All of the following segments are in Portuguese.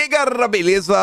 aí, galera, beleza?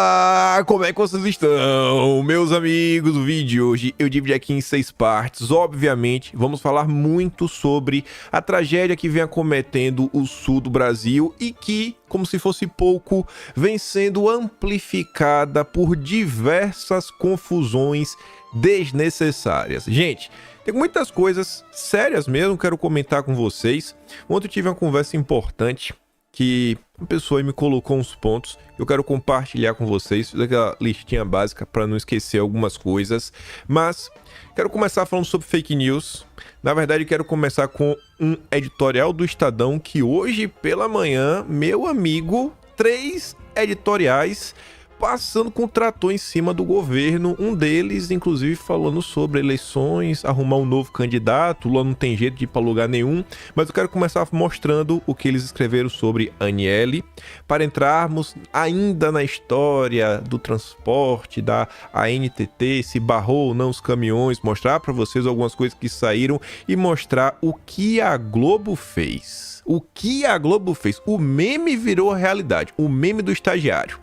Como é que vocês estão? Meus amigos, o vídeo de hoje eu dividi aqui em 6 partes. Obviamente, vamos falar muito sobre a tragédia que vem acometendo o sul do Brasil e que, como se fosse pouco, vem sendo amplificada por diversas confusões desnecessárias. Gente, tem muitas coisas sérias mesmo que quero comentar com vocês. Ontem eu tive uma conversa importante que uma pessoa aí me colocou uns pontos que eu quero compartilhar com vocês, fiz aquela listinha básica para não esquecer algumas coisas, mas quero começar falando sobre fake news. Na verdade, quero começar com um editorial do Estadão que hoje pela manhã, meu amigo, 3 editoriais passando com o trator em cima do governo, um deles, inclusive, falando sobre eleições, arrumar um novo candidato, Lula não tem jeito de ir para lugar nenhum, mas eu quero começar mostrando o que eles escreveram sobre Aniele, para entrarmos ainda na história do transporte, da ANTT, se barrou ou não os caminhões, mostrar para vocês algumas coisas que saíram e mostrar o que a Globo fez. O que a Globo fez? O meme virou realidade, o meme do estagiário.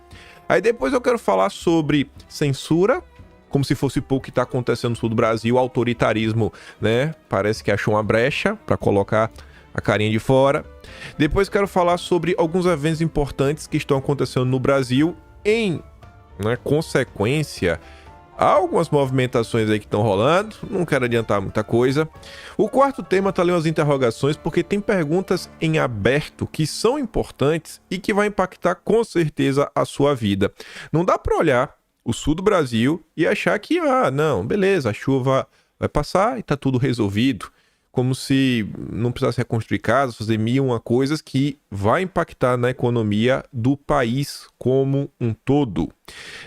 Aí depois eu quero falar sobre censura, como se fosse pouco que está acontecendo no sul do Brasil, autoritarismo, né? Parece que achou uma brecha para colocar a carinha de fora. Depois quero falar sobre alguns eventos importantes que estão acontecendo no Brasil em, consequência, há algumas movimentações aí que estão rolando, não quero adiantar muita coisa. O quarto tema tá ali umas interrogações, porque tem perguntas em aberto que são importantes e que vai impactar com certeza a sua vida. Não dá para olhar o sul do Brasil e achar que, não, beleza, a chuva vai passar e tá tudo resolvido. Como se não precisasse reconstruir casas, fazer mil e uma coisas que vai impactar na economia do país como um todo.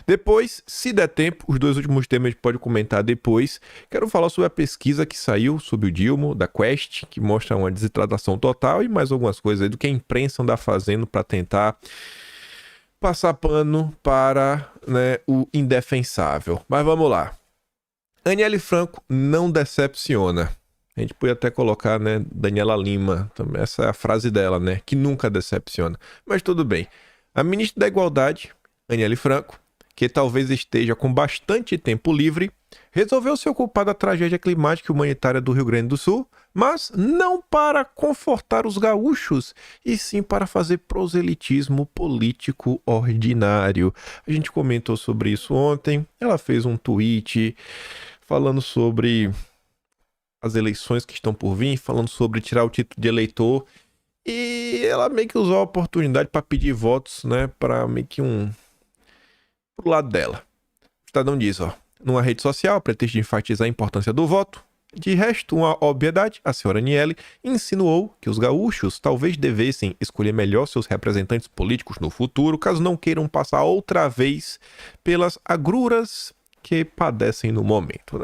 Depois, se der tempo, os 2 últimos temas a gente pode comentar depois. Quero falar sobre a pesquisa que saiu sobre o Dilma, da Quest, que mostra uma desidratação total e mais algumas coisas aí do que a imprensa anda fazendo para tentar passar pano para o indefensável. Mas vamos lá. Aniele Franco não decepciona. A gente podia até colocar, Daniela Lima, também. Essa é a frase dela, que nunca decepciona. Mas tudo bem. A ministra da Igualdade, Aniele Franco, que talvez esteja com bastante tempo livre, resolveu se ocupar da tragédia climática e humanitária do Rio Grande do Sul, mas não para confortar os gaúchos, e sim para fazer proselitismo político ordinário. A gente comentou sobre isso ontem, ela fez um tweet falando sobre as eleições que estão por vir, falando sobre tirar o título de eleitor, e ela meio que usou a oportunidade para pedir votos, para meio que pro lado dela. O Estadão diz, numa rede social, a pretexto de enfatizar a importância do voto, de resto, uma obviedade, a senhora Aniele insinuou que os gaúchos talvez devessem escolher melhor seus representantes políticos no futuro, caso não queiram passar outra vez pelas agruras que padecem no momento,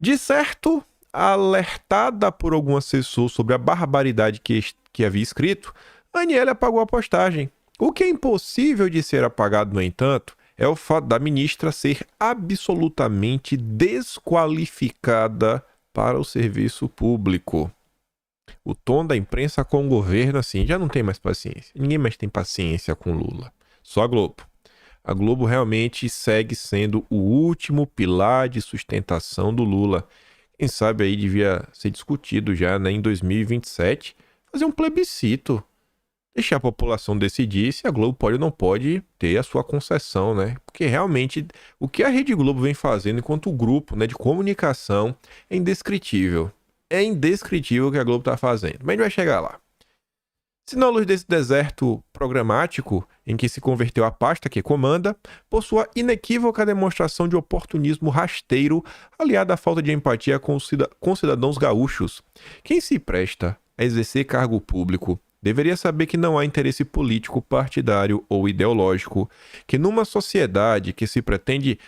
De certo, alertada por algum assessor sobre a barbaridade que havia escrito, Aniele apagou a postagem. O que é impossível de ser apagado, no entanto, é o fato da ministra ser absolutamente desqualificada para o serviço público. O tom da imprensa com o governo, assim, já não tem mais paciência. Ninguém mais tem paciência com Lula. Só a Globo. A Globo realmente segue sendo o último pilar de sustentação do Lula. Quem sabe aí devia ser discutido já, em 2027, fazer um plebiscito. Deixar a população decidir se a Globo pode ou não pode ter a sua concessão, Porque realmente o que a Rede Globo vem fazendo enquanto grupo, de comunicação é indescritível. É indescritível o que a Globo está fazendo. Mas a gente vai chegar lá. Se na luz desse deserto programático em que se converteu a pasta que comanda, por sua inequívoca demonstração de oportunismo rasteiro, aliada à falta de empatia com cidadãos gaúchos, quem se presta a exercer cargo público deveria saber que não há interesse político, partidário ou ideológico, que numa sociedade que se pretende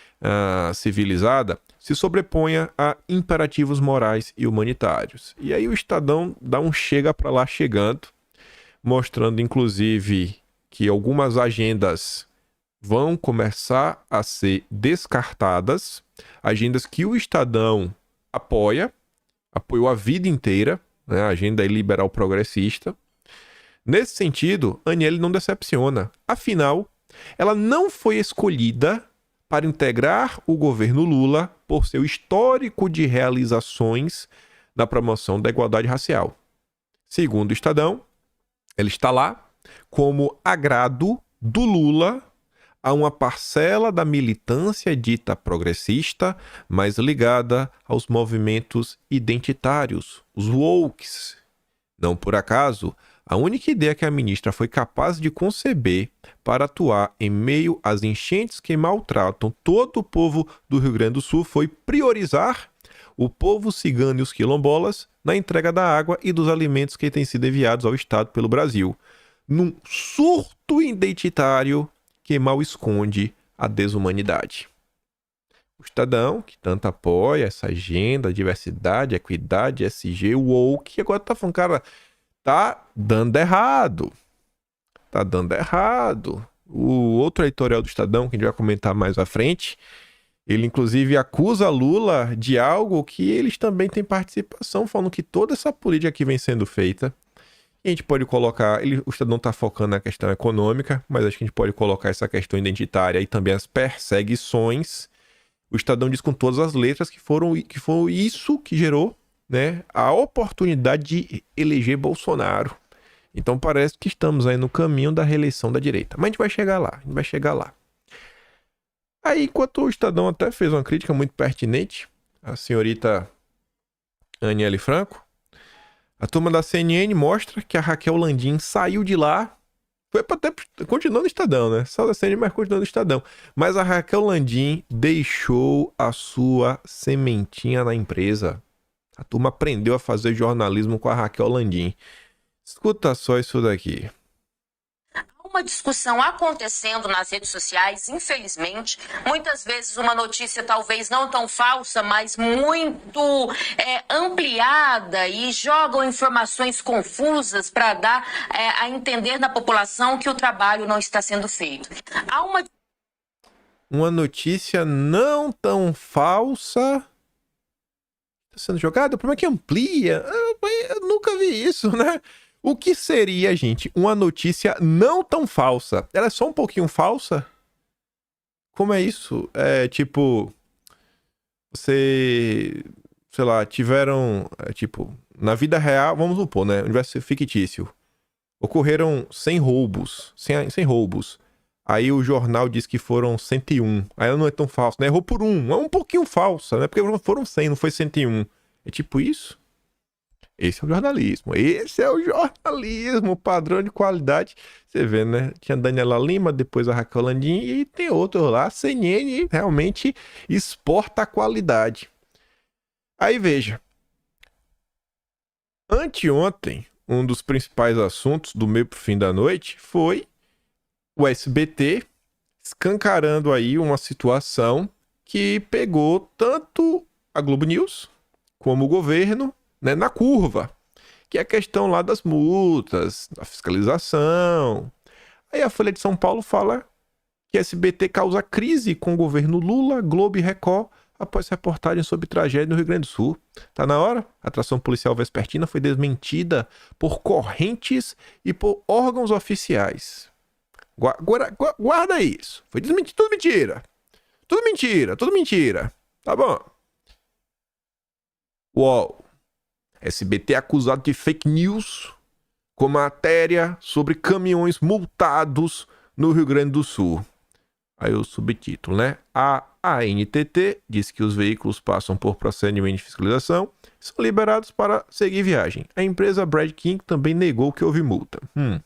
civilizada, se sobreponha a imperativos morais e humanitários. E aí o Estadão dá um chega para lá chegando, mostrando inclusive que algumas agendas vão começar a ser descartadas, agendas que o Estadão apoiou a vida inteira, a agenda liberal progressista. Nesse sentido, Aniele não decepciona. Afinal, ela não foi escolhida para integrar o governo Lula por seu histórico de realizações na promoção da igualdade racial. Segundo o Estadão, ela está lá como agrado do Lula a uma parcela da militância dita progressista, mas ligada aos movimentos identitários, os wokes. Não por acaso, a única ideia que a ministra foi capaz de conceber para atuar em meio às enchentes que maltratam todo o povo do Rio Grande do Sul foi priorizar o povo cigano e os quilombolas na entrega da água e dos alimentos que têm sido enviados ao Estado pelo Brasil, num surto identitário que mal esconde a desumanidade. O Estadão, que tanto apoia essa agenda, diversidade, equidade, SG, woke, agora tá falando, cara, tá dando errado. Tá dando errado. O outro editorial do Estadão, que a gente vai comentar mais à frente, ele inclusive acusa Lula de algo que eles também têm participação, falando que toda essa política que vem sendo feita, a gente pode colocar, o Estadão está focando na questão econômica, mas acho que a gente pode colocar essa questão identitária e também as perseguições. O Estadão diz com todas as letras que foram isso que gerou, né, a oportunidade de eleger Bolsonaro. Então parece que estamos aí no caminho da reeleição da direita. Mas a gente vai chegar lá, Aí, enquanto o Estadão até fez uma crítica muito pertinente, a senhorita Aniele Franco, a turma da CNN mostra que a Raquel Landim saiu de lá, foi até continuando no Estadão, né? Só da CNN, mas continuando no Estadão. Mas a Raquel Landim deixou a sua sementinha na empresa. A turma aprendeu a fazer jornalismo com a Raquel Landim. Escuta só isso daqui. Uma discussão acontecendo nas redes sociais, infelizmente, muitas vezes uma notícia talvez não tão falsa, mas muito ampliada e jogam informações confusas para dar a entender na população que o trabalho não está sendo feito. Há uma notícia não tão falsa está sendo jogada? Como é que amplia? Eu nunca vi isso, né? O que seria, gente, uma notícia não tão falsa? Ela é só um pouquinho falsa? Como é isso? É tipo, sei lá, tiveram, na vida real, vamos supor, né? Universo fictício. Ocorreram 100 roubos. 100 roubos. Aí o jornal diz que foram 101. Aí ela não é tão falsa, né? Errou por um. É um pouquinho falsa, né? Porque foram 100, não foi 101. É tipo isso? Esse é o jornalismo. Esse é o jornalismo, padrão de qualidade. Você vê, né? Tinha a Daniela Lima, depois a Raquel Landim e tem outro lá. A CNN realmente exporta a qualidade. Aí veja. Anteontem, um dos principais assuntos do meio pro fim da noite foi o SBT escancarando aí uma situação que pegou tanto a Globo News como o governo, né, na curva, que é a questão lá das multas, da fiscalização. Aí a Folha de São Paulo fala que SBT causa crise com o governo Lula, Globo e Record após reportagem sobre tragédia no Rio Grande do Sul. Tá na hora? A atração policial vespertina foi desmentida por correntes e por órgãos oficiais. Guarda isso. Foi desmentido. Tudo mentira. Tudo mentira. Tá bom. UOL. SBT é acusado de fake news com matéria sobre caminhões multados no Rio Grande do Sul. Aí o subtítulo, né? A ANTT diz que os veículos passam por procedimento de fiscalização e são liberados para seguir viagem. A empresa Brad King também negou que houve multa.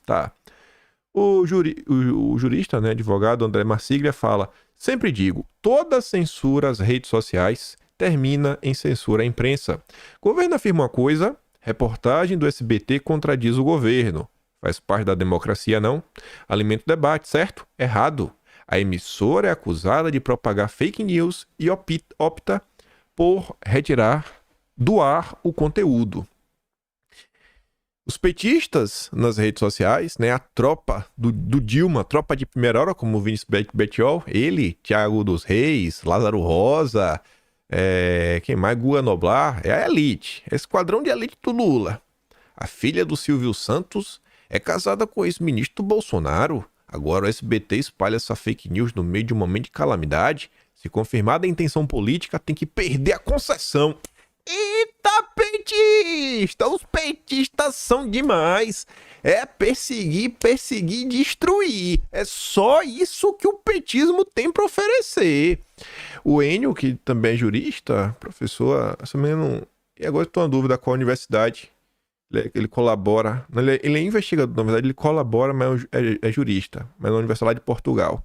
Tá. O jurista, né, advogado André Marsiglia fala: sempre digo, toda censura às redes sociais termina em censura à imprensa. O governo afirma uma coisa, reportagem do SBT contradiz o governo. Faz parte da democracia, não? Alimenta o debate, certo? Errado. A emissora é acusada de propagar fake news e opta por retirar do ar o conteúdo. Os petistas nas redes sociais, né, a tropa do Dilma, tropa de primeira hora, como o Vinícius Bettiol, ele, Thiago dos Reis, Lázaro Rosa, quem mais? Guga Noblar, é a elite, é o esquadrão de elite do Lula. A filha do Silvio Santos é casada com o ex-ministro Bolsonaro. Agora o SBT espalha essa fake news no meio de um momento de calamidade. Se confirmada a intenção política, tem que perder a concessão. Eita, petista! Os petistas são demais. É perseguir, perseguir, destruir. É só isso que o petismo tem para oferecer. O Enio, que também é jurista, professor, e agora estou na dúvida qual universidade ele colabora. Ele é investigador, na verdade, ele colabora, mas é jurista, mas na Universidade lá de Portugal.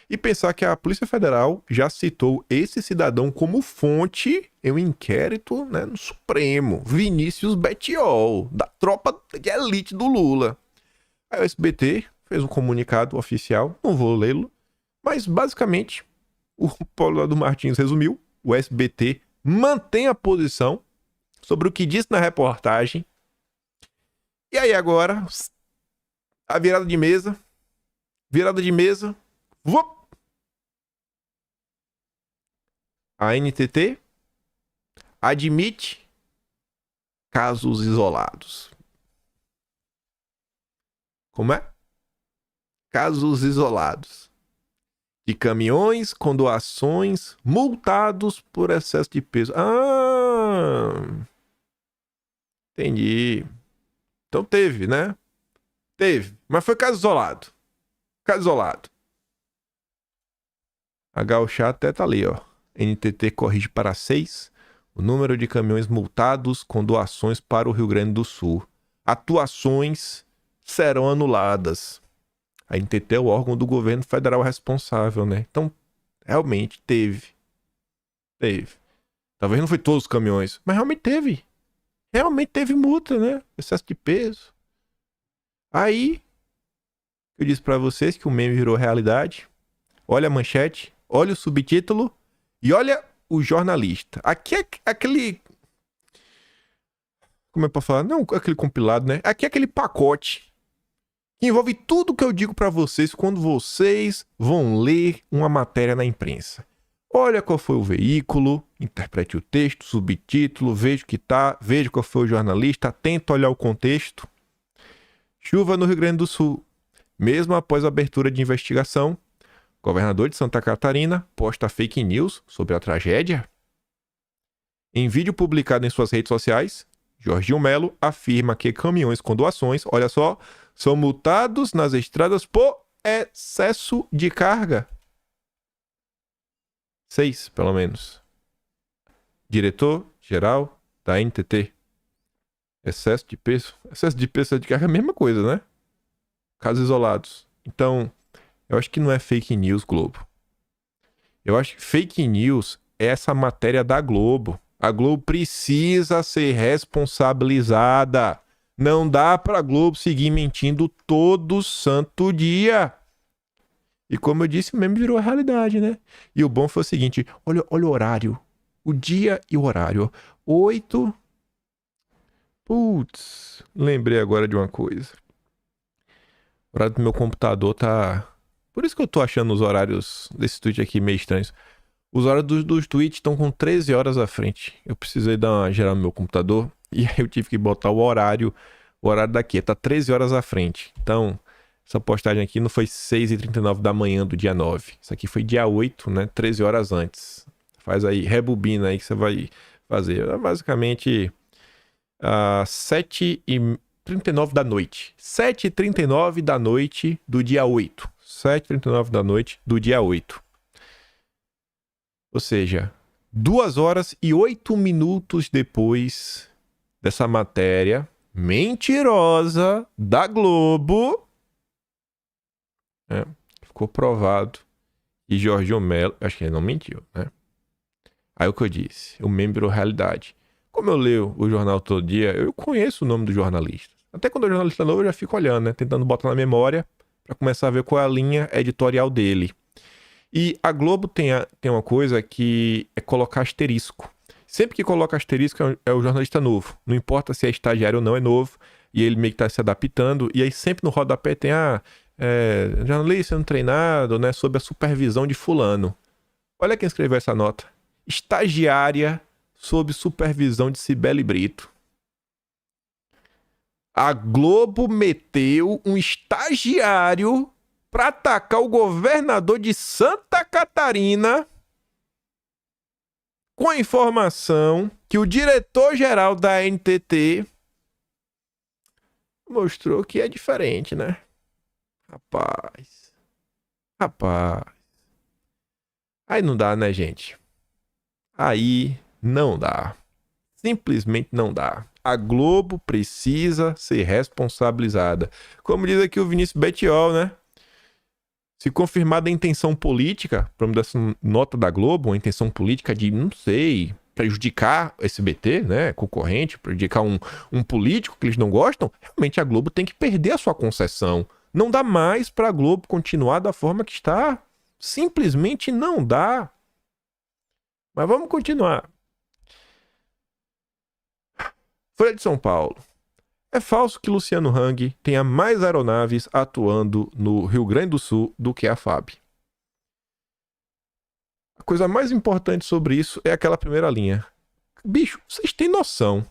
E pensar que a Polícia Federal já citou esse cidadão como fonte em um inquérito, né, no Supremo, Vinícius Bettiol, da tropa de elite do Lula. Aí o SBT fez um comunicado oficial, não vou lê-lo, mas basicamente o Paulo Eduardo Martins resumiu, o SBT mantém a posição sobre o que disse na reportagem. E aí agora, a virada de mesa, vup! A NTT admite casos isolados. Como é? Casos isolados de caminhões com doações multados por excesso de peso. Entendi. Então teve, né? Teve, mas foi caso isolado. Caso isolado. A Gauchá até tá ali, ó. NTT corrige para 6 o número de caminhões multados com doações para o Rio Grande do Sul. Atuações serão anuladas. A NTT é o órgão do governo federal responsável, né? Então, realmente teve. Talvez não foi todos os caminhões, mas realmente teve. Realmente teve multa, né? Excesso de peso. Aí, eu disse pra vocês que o meme virou realidade. Olha a manchete, olha o subtítulo. E olha o jornalista. Aqui é aquele... Como é pra falar? Não aquele compilado, né? Aqui é aquele pacote que envolve tudo que eu digo pra vocês quando vocês vão ler uma matéria na imprensa. Olha qual foi o veículo, interprete o texto, subtítulo, veja o que tá, veja qual foi o jornalista, atento a olhar o contexto. Chuva no Rio Grande do Sul. Mesmo após a abertura de investigação, governador de Santa Catarina posta fake news sobre a tragédia. Em vídeo publicado em suas redes sociais, Jorginho Melo afirma que caminhões com doações, olha só, são multados nas estradas por excesso de carga. 6, pelo menos. Diretor-geral da NTT. Excesso de peso. Excesso de peso de carga é a mesma coisa, né? Casos isolados. Então, eu acho que não é fake news, Globo. Eu acho que fake news é essa matéria da Globo. A Globo precisa ser responsabilizada. Não dá pra Globo seguir mentindo todo santo dia. E como eu disse, o meme virou realidade, né? E o bom foi o seguinte, olha o horário. O dia e o horário. 8... Putz, lembrei agora de uma coisa. O horário do meu computador tá... Por isso que eu tô achando os horários desse tweet aqui meio estranhos. Os horários dos tweets estão com 13 horas à frente. Eu precisei dar uma geral no meu computador e aí eu tive que botar o horário daqui. Tá 13 horas à frente. Então, essa postagem aqui não foi 6h39 da manhã do dia 9. Isso aqui foi dia 8, né? 13 horas antes. Faz aí, rebobina aí que você vai fazer. É basicamente 7h39 da noite. 7h39 da noite do dia 8. 7h39 da noite do dia 8. Ou seja, 2 horas e 8 minutos depois dessa matéria mentirosa da Globo, ficou provado que Jorginho Melo, acho que ele não mentiu, né? Aí o que eu disse, o meme virou realidade. Como eu leio o jornal todo dia, eu conheço o nome do jornalista. Até quando é jornalista novo, eu já fico olhando, né? Tentando botar na memória para começar a ver qual é a linha editorial dele. E a Globo tem uma coisa que é colocar asterisco. Sempre que coloca asterisco é o jornalista novo. Não importa se é estagiário ou não, é novo. E ele meio que está se adaptando. E aí sempre no rodapé tem jornalista sendo treinado, né, sob a supervisão de fulano. Olha quem escreveu essa nota. Estagiária sob supervisão de Cibele Brito. A Globo meteu um estagiário para atacar o governador de Santa Catarina com a informação que o diretor-geral da NTT mostrou que é diferente, né? Rapaz. Aí não dá, né, gente? Aí não dá. Simplesmente não dá. A Globo precisa ser responsabilizada. Como diz aqui o Vinícius Bettiol, né? Se confirmada a intenção política, vamos dar essa nota da Globo, uma intenção política de, não sei, prejudicar o SBT, né? Concorrente, prejudicar um político que eles não gostam, realmente a Globo tem que perder a sua concessão. Não dá mais para a Globo continuar da forma que está. Simplesmente não dá. Mas vamos continuar. Folha de São Paulo. É falso que Luciano Hang tenha mais aeronaves atuando no Rio Grande do Sul do que a FAB. A coisa mais importante sobre isso é aquela primeira linha. Bicho, vocês têm noção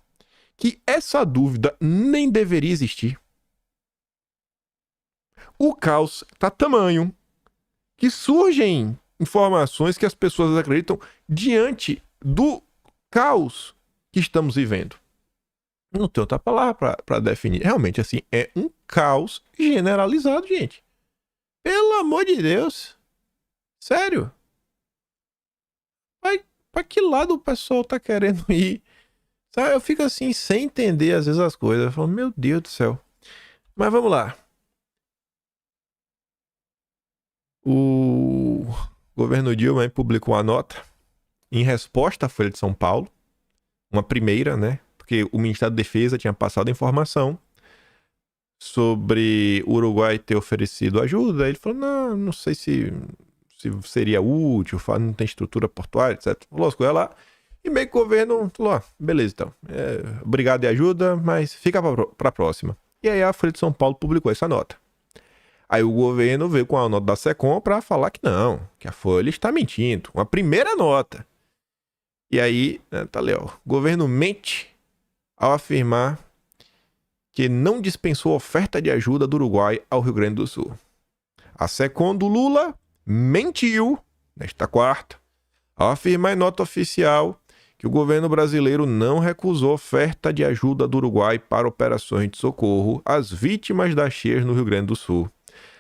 que essa dúvida nem deveria existir? O caos tá tamanho que surgem informações que as pessoas acreditam diante do caos que estamos vivendo. Não tem outra palavra para definir. Realmente, assim, é um caos generalizado, gente. Pelo amor de Deus. Sério. Pra que lado o pessoal tá querendo ir? Sabe? Eu fico assim, sem entender às vezes as coisas. Eu falo, meu Deus do céu. Mas vamos lá. O governo Dilma publicou uma nota em resposta à Folha de São Paulo. Uma primeira, né? Porque o Ministério da Defesa tinha passado a informação sobre o Uruguai ter oferecido ajuda. Aí ele falou, não sei se seria útil, não tem estrutura portuária, etc. Falou as coisas lá. E meio que o governo falou, beleza então, obrigado e ajuda, mas fica para a próxima. E aí a Folha de São Paulo publicou essa nota. Aí o governo veio com a nota da SECOM para falar que não, que a Folha está mentindo. Uma primeira nota. E aí, tá ali, ó, o governo mente ao afirmar que não dispensou oferta de ajuda do Uruguai ao Rio Grande do Sul. A SECOM do Lula mentiu nesta quarta ao afirmar em nota oficial que o governo brasileiro não recusou oferta de ajuda do Uruguai para operações de socorro às vítimas das cheias no Rio Grande do Sul.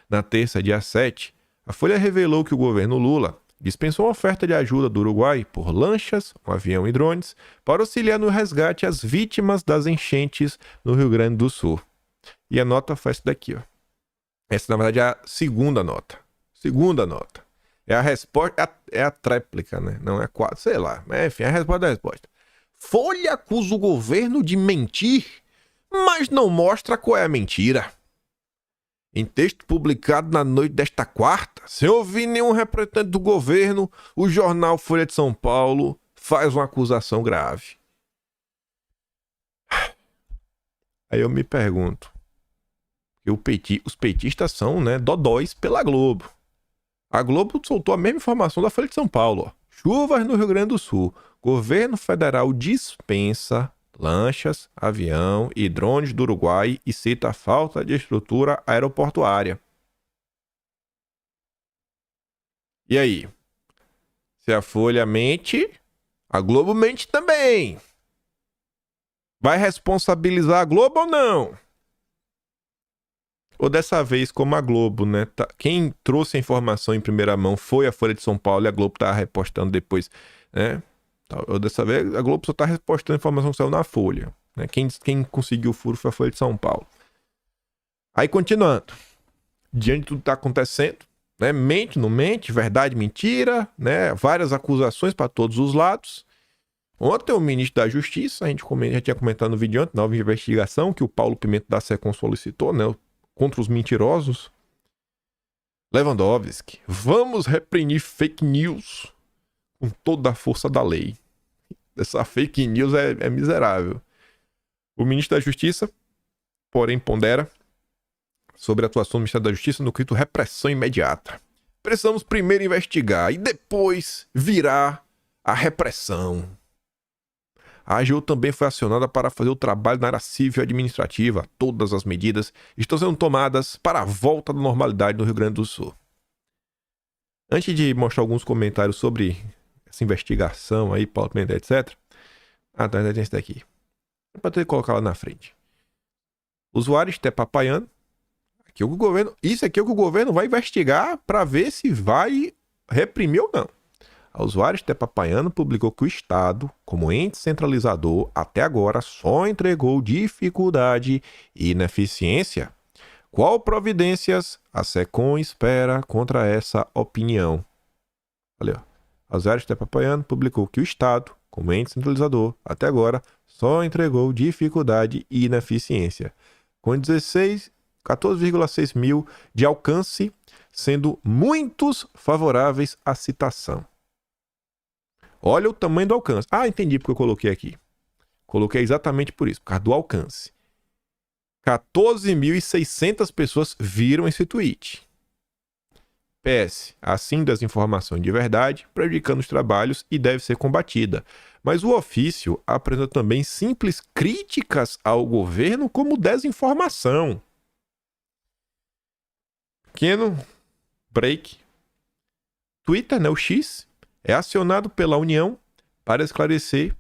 Na terça, dia 7, a Folha revelou que o governo Lula dispensou a oferta de ajuda do Uruguai por lanchas, um avião e drones para auxiliar no resgate às vítimas das enchentes no Rio Grande do Sul. E a nota foi essa daqui, ó. Essa, na verdade, é a segunda nota. Segunda nota. É a resposta, é a tréplica, né? Não é quatro, sei lá. Mas, enfim, é a resposta da resposta. Folha acusa o governo de mentir, mas não mostra qual é a mentira. Em texto publicado na noite desta quarta, sem ouvir nenhum representante do governo, o jornal Folha de São Paulo faz uma acusação grave. Aí eu me pergunto, os petistas são, né, dodóis pela Globo. A Globo soltou a mesma informação da Folha de São Paulo. Ó. Chuvas no Rio Grande do Sul. Governo federal dispensa lanchas, avião e drones do Uruguai e cita a falta de estrutura aeroportuária. E aí? Se a Folha mente, a Globo mente também. Vai responsabilizar a Globo ou não? Ou dessa vez, como a Globo, né? Quem trouxe a informação em primeira mão foi a Folha de São Paulo e a Globo tá repostando depois, né? Ou dessa vez, a Globo só tá repostando a informação que saiu na Folha. Né? Quem conseguiu o furo foi a Folha de São Paulo. Aí, continuando. Diante de tudo que tá acontecendo, né? Mente, não mente, verdade, mentira, né? Várias acusações para todos os lados. Ontem, o ministro da Justiça, a gente já tinha comentado no vídeo antes, nova investigação que o Paulo Pimenta da SECOM solicitou, né? Contra os mentirosos. Lewandowski, vamos reprimir fake news com toda a força da lei. Essa fake news é miserável. O ministro da Justiça, porém, pondera sobre a atuação do Ministério da Justiça no quesito repressão imediata. Precisamos primeiro investigar e depois virá a repressão. A AGU também foi acionada para fazer o trabalho na área civil e administrativa. Todas as medidas estão sendo tomadas para a volta da normalidade no Rio Grande do Sul. Antes de mostrar alguns comentários sobre essa investigação aí, Paulo Pimenta, etc. Ah, tá, tem esse daqui. É para ter que colocar lá na frente. Usuário está papaiando. Aqui é o governo, isso aqui é o que o governo vai investigar para ver se vai reprimir ou não. A usuário está papaiando publicou que o Estado, como ente centralizador, até agora só entregou dificuldade e ineficiência. Qual providências a SECOM espera contra essa opinião? Olha, a usuário está papaiando publicou que o Estado, como ente centralizador, até agora só entregou dificuldade e ineficiência, com 14,6 mil de alcance, sendo muitos favoráveis à citação. Olha o tamanho do alcance. Ah, entendi porque eu coloquei aqui. Coloquei exatamente por isso, por causa do alcance. 14.600 pessoas viram esse tweet. PS, assim desinformação de verdade, prejudicando os trabalhos e deve ser combatida. Mas o ofício apresenta também simples críticas ao governo como desinformação. Pequeno break. Twitter, né, o X, é acionado pela União para esclarecer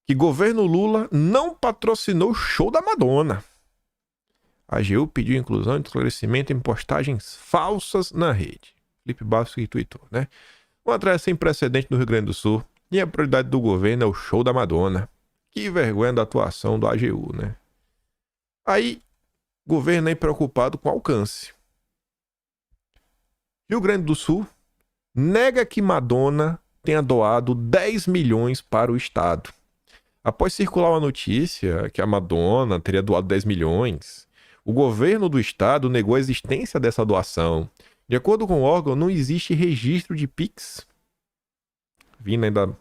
que governo Lula não patrocinou o show da Madonna. A AGU pediu inclusão e esclarecimento em postagens falsas na rede. Felipe Bastos que tweetou, né? Uma atração sem precedente no Rio Grande do Sul e a prioridade do governo é o show da Madonna. Que vergonha da atuação do AGU, né? Aí, o governo é preocupado com alcance. Rio Grande do Sul nega que Madonna tenha doado 10 milhões para o Estado. Após circular uma notícia que a Madonna teria doado 10 milhões, o governo do Estado negou a existência dessa doação. De acordo com o órgão, não existe registro de Pix, vindo ainda o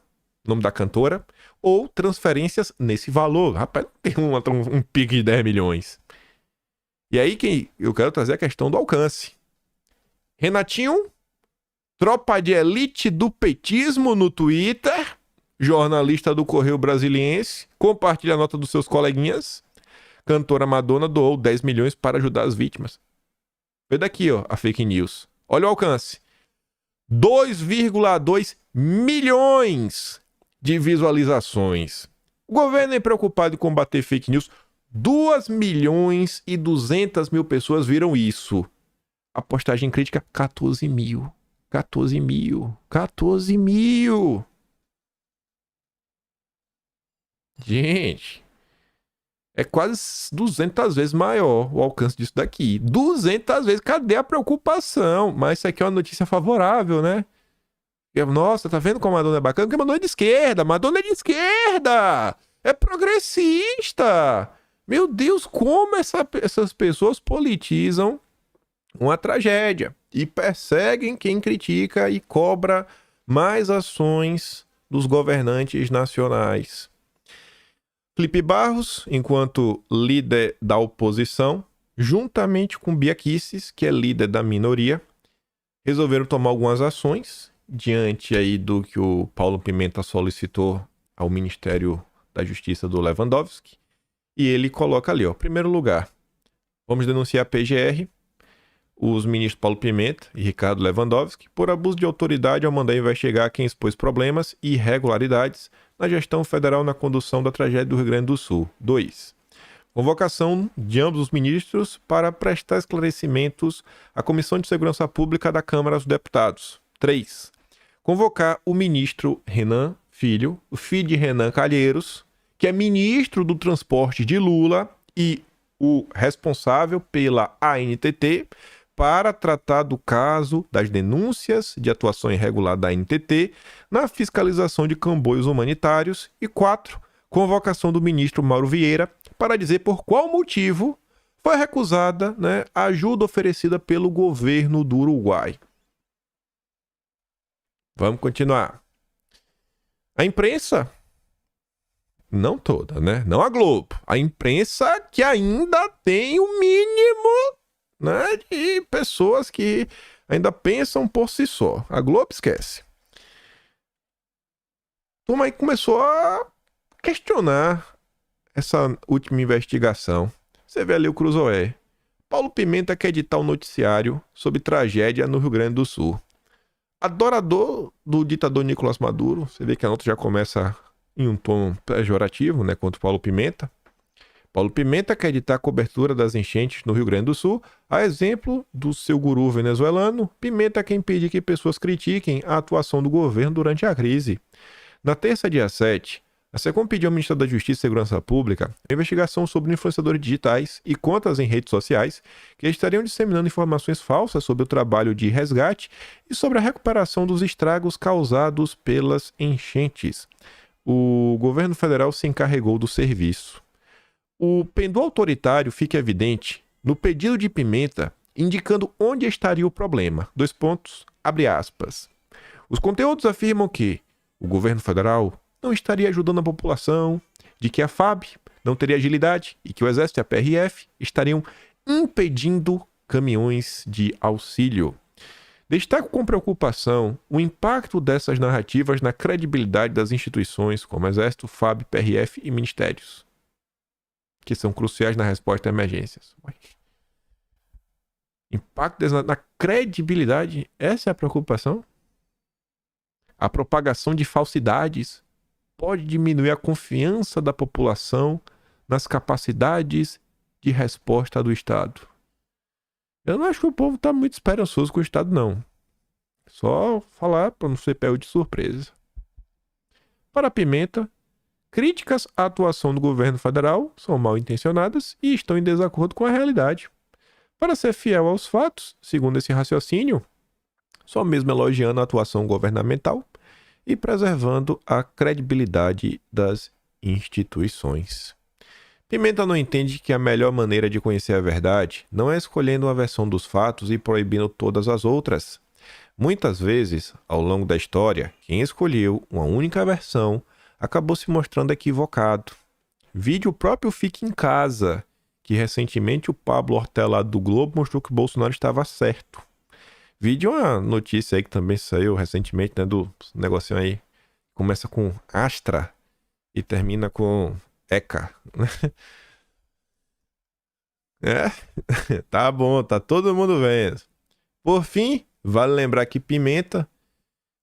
nome da cantora, ou transferências nesse valor. Rapaz, não tem um Pix de 10 milhões. E aí eu quero trazer a questão do alcance. Renatinho, tropa de elite do petismo no Twitter, jornalista do Correio Brasiliense, compartilha a nota dos seus coleguinhas. Cantora Madonna doou 10 milhões para ajudar as vítimas. Vê daqui, ó, a fake news. Olha o alcance. 2,2 milhões de visualizações. O governo é preocupado em combater fake news. 2 milhões e 200 mil pessoas viram isso. A postagem crítica, 14 mil. 14 mil. 14 mil. Gente, é quase 200 vezes maior o alcance disso daqui. 200 vezes. Cadê a preocupação? Mas isso aqui é uma notícia favorável, né? Nossa, tá vendo como a Madonna é bacana? Porque a Madonna é de esquerda. Madonna é de esquerda. É progressista. Meu Deus, como essas pessoas politizam uma tragédia e perseguem quem critica e cobra mais ações dos governantes nacionais. Felipe Barros, enquanto líder da oposição, juntamente com Bia Kicis, que é líder da minoria, resolveram tomar algumas ações diante aí do que o Paulo Pimenta solicitou ao Ministério da Justiça do Lewandowski. E ele coloca ali, ó, primeiro lugar, vamos denunciar a PGR, os ministros Paulo Pimenta e Ricardo Lewandowski, por abuso de autoridade ao mandar investigar quem expôs problemas e irregularidades na gestão federal na condução da tragédia do Rio Grande do Sul. 2. Convocação de ambos os ministros para prestar esclarecimentos à Comissão de Segurança Pública da Câmara dos Deputados. 3. Convocar o ministro Renan Filho, o filho de Renan Calheiros, que é ministro do Transporte de Lula e o responsável pela ANTT, para tratar do caso das denúncias de atuação irregular da ANTT na fiscalização de comboios humanitários. E 4. Convocação do ministro Mauro Vieira para dizer por qual motivo foi recusada, né, a ajuda oferecida pelo governo do Uruguai. Vamos continuar. A imprensa, não toda, né? Não a Globo. A imprensa que ainda tem o mínimo, né, de pessoas que ainda pensam por si só. A Globo esquece. A turma aí começou a questionar essa última investigação. Você vê ali o Cruzoé. Paulo Pimenta quer editar um noticiário sobre tragédia no Rio Grande do Sul. Adorador do ditador Nicolás Maduro. Você vê que a nota já começa em um tom pejorativo, né, contra o Paulo Pimenta. Paulo Pimenta quer editar a cobertura das enchentes no Rio Grande do Sul. A exemplo do seu guru venezuelano, Pimenta quer impedir que pessoas critiquem a atuação do governo durante a crise. Na terça, dia 7, a SECOM pediu ao Ministério da Justiça e Segurança Pública uma investigação sobre influenciadores digitais e contas em redes sociais que estariam disseminando informações falsas sobre o trabalho de resgate e sobre a recuperação dos estragos causados pelas enchentes. O governo federal se encarregou do serviço. O pendor autoritário fica evidente no pedido de Pimenta, indicando onde estaria o problema. Abre aspas. Os conteúdos afirmam que o governo federal não estaria ajudando a população, de que a FAB não teria agilidade e que o Exército e a PRF estariam impedindo caminhões de auxílio. Destaco com preocupação o impacto dessas narrativas na credibilidade das instituições como Exército, FAB, PRF e ministérios, que são cruciais na resposta a emergências. Impacto na credibilidade, essa é a preocupação? A propagação de falsidades pode diminuir a confiança da população nas capacidades de resposta do Estado. Eu não acho que o povo está muito esperançoso com o Estado, não. Só falar para não ser pego de surpresa. Para Pimenta, críticas à atuação do governo federal são mal intencionadas e estão em desacordo com a realidade. Para ser fiel aos fatos, segundo esse raciocínio, só mesmo elogiando a atuação governamental e preservando a credibilidade das instituições. Pimenta não entende que a melhor maneira de conhecer a verdade não é escolhendo uma versão dos fatos e proibindo todas as outras. Muitas vezes, ao longo da história, quem escolheu uma única versão acabou se mostrando equivocado. Vide o próprio Fique em Casa, que recentemente o Pablo Hortelado do Globo mostrou que o Bolsonaro estava certo. Vide uma notícia aí que também saiu recentemente, né, do negocinho aí. Começa com Astra e termina com ECA. Tá bom, tá todo mundo vendo. Por fim, vale lembrar que Pimenta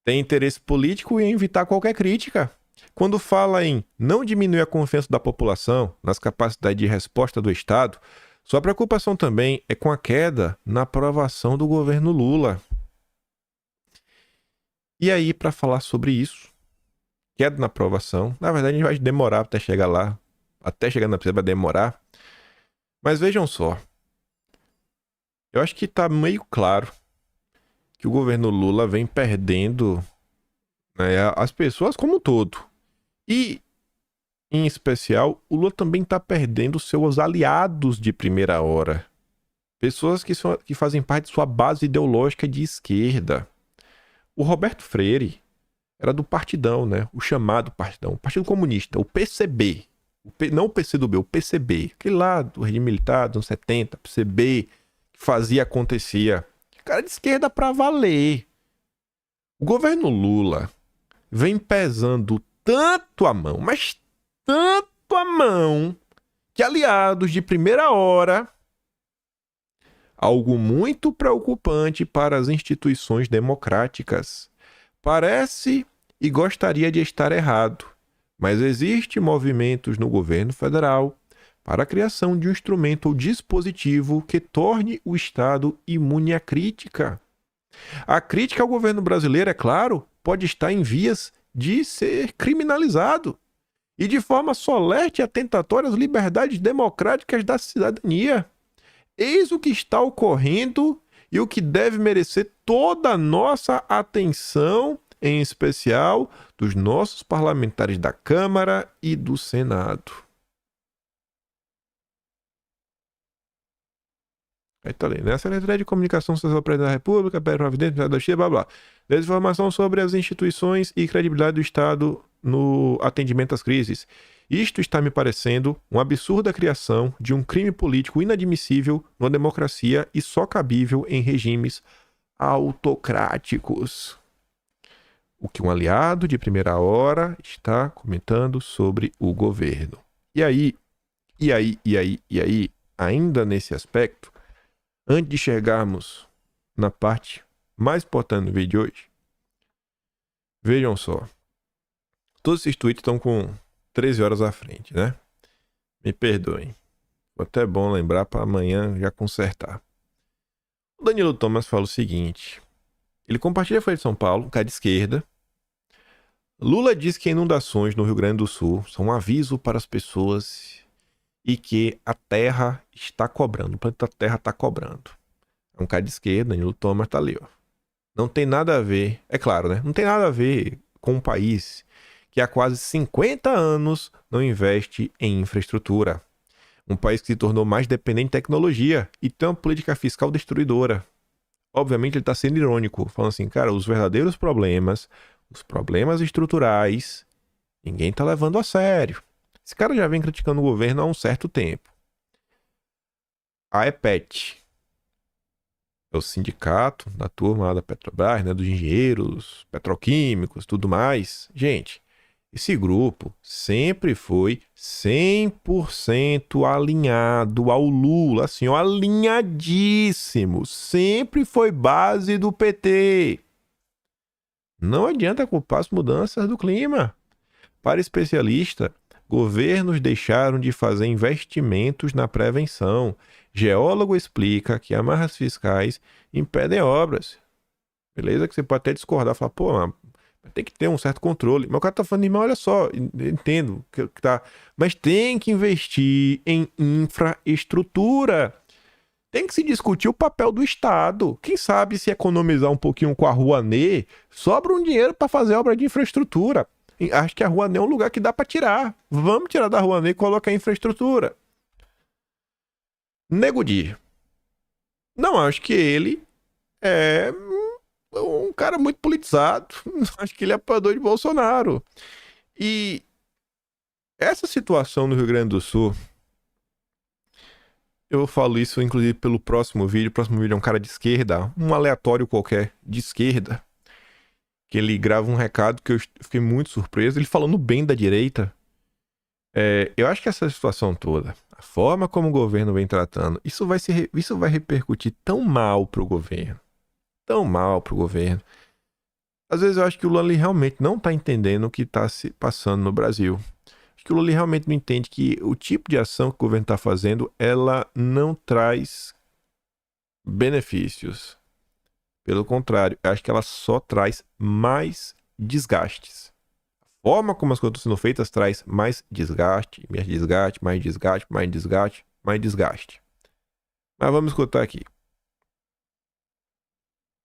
tem interesse político em evitar qualquer crítica. Quando fala em não diminuir a confiança da população nas capacidades de resposta do Estado, sua preocupação também é com a queda na aprovação do governo Lula. E aí, para falar sobre isso, queda na aprovação, na verdade a gente vai demorar até chegar lá, até chegar na precisa vai demorar. Mas vejam só, eu acho que está meio claro que o governo Lula vem perdendo, né, as pessoas como um todo. E, em especial, o Lula também está perdendo seus aliados de primeira hora. Pessoas que fazem parte de sua base ideológica de esquerda. O Roberto Freire era do Partidão, né? O chamado Partidão, o Partido Comunista, o PCB. Não o PCdoB, o PCB. Aquele lá do regime militar, dos anos 70, PCB, que fazia, acontecia. Cara de esquerda pra valer. O governo Lula vem pesando tanto a mão, mas tanto a mão, que aliados de primeira hora, algo muito preocupante para as instituições democráticas. Parece e gostaria de estar errado, mas existem movimentos no governo federal para a criação de um instrumento ou dispositivo que torne o Estado imune à crítica. A crítica ao governo brasileiro, é claro, pode estar em vias de ser criminalizado e de forma solerte e atentatória às liberdades democráticas da cidadania. Eis o que está ocorrendo e o que deve merecer toda a nossa atenção, em especial dos nossos parlamentares da Câmara e do Senado. Aí tá ali, né? A Secretaria de Comunicação Social da República, Providência, da Chile, blá blá. Desinformação sobre as instituições e credibilidade do Estado no atendimento às crises. Isto está me parecendo uma absurda criação de um crime político inadmissível numa democracia e só cabível em regimes autocráticos. o que um aliado de primeira hora está comentando sobre o governo. E aí, ainda nesse aspecto, antes de chegarmos na parte mais importante do vídeo de hoje, vejam só. Todos esses tweets estão com 13 horas à frente, né? Me perdoem. Foi até bom lembrar para amanhã já consertar. O Danilo Thomas fala o seguinte. Ele compartilha a Folha de São Paulo, um cara de esquerda. Lula diz que inundações no Rio Grande do Sul são um aviso para as pessoas e que a Terra está cobrando. O planeta Terra está cobrando. É um cara de esquerda, Danilo Thomas tá ali, ó. Não tem nada a ver, é claro, né? Não tem nada a ver com um país que há quase 50 anos não investe em infraestrutura. Um país que se tornou mais dependente de tecnologia e tem uma política fiscal destruidora. Obviamente ele está sendo irônico, falando assim, cara, os verdadeiros problemas, os problemas estruturais, ninguém está levando a sério. Esse cara já vem criticando o governo há um certo tempo. A EPET, é o sindicato da turma lá da Petrobras, né, dos engenheiros, petroquímicos, tudo mais. Gente, esse grupo sempre foi 100% alinhado ao Lula, assim, ó, alinhadíssimo. Sempre foi base do PT. Não adianta culpar as mudanças do clima. Para especialista, governos deixaram de fazer investimentos na prevenção. Geólogo explica que amarras fiscais impedem obras. Beleza? Que você pode até discordar, falar, pô, mas tem que ter um certo controle. Mas o cara tá falando, irmão, olha só, entendo que tá, mas tem que investir em infraestrutura. Tem que se discutir o papel do Estado. Quem sabe se economizar um pouquinho com a Rouanet, sobra um dinheiro para fazer obra de infraestrutura. Acho que a Rouanet é um lugar que dá para tirar. Vamos tirar da Rouanet e colocar em infraestrutura. Nego Di. Não acho que ele é um cara muito politizado. Acho que ele é apoiador de Bolsonaro. E essa situação no Rio Grande do Sul, eu falo isso inclusive pelo próximo vídeo. O próximo vídeo é um cara de esquerda, um aleatório qualquer de esquerda, que ele grava um recado que eu fiquei muito surpreso, ele falando bem da direita. Eu acho que essa situação toda, a forma como o governo vem tratando, isso vai repercutir tão mal pro governo. Tão mal pro governo. Às vezes eu acho que o Lula realmente não tá entendendo o que tá se passando no Brasil. Acho que o Lula realmente não entende que o tipo de ação que o governo tá fazendo, ela não traz benefícios. Pelo contrário, eu acho que ela só traz mais desgastes. A forma como as coisas estão sendo feitas traz mais desgaste, mais desgaste, mais desgaste, mais desgaste, mais desgaste. Mas vamos escutar aqui.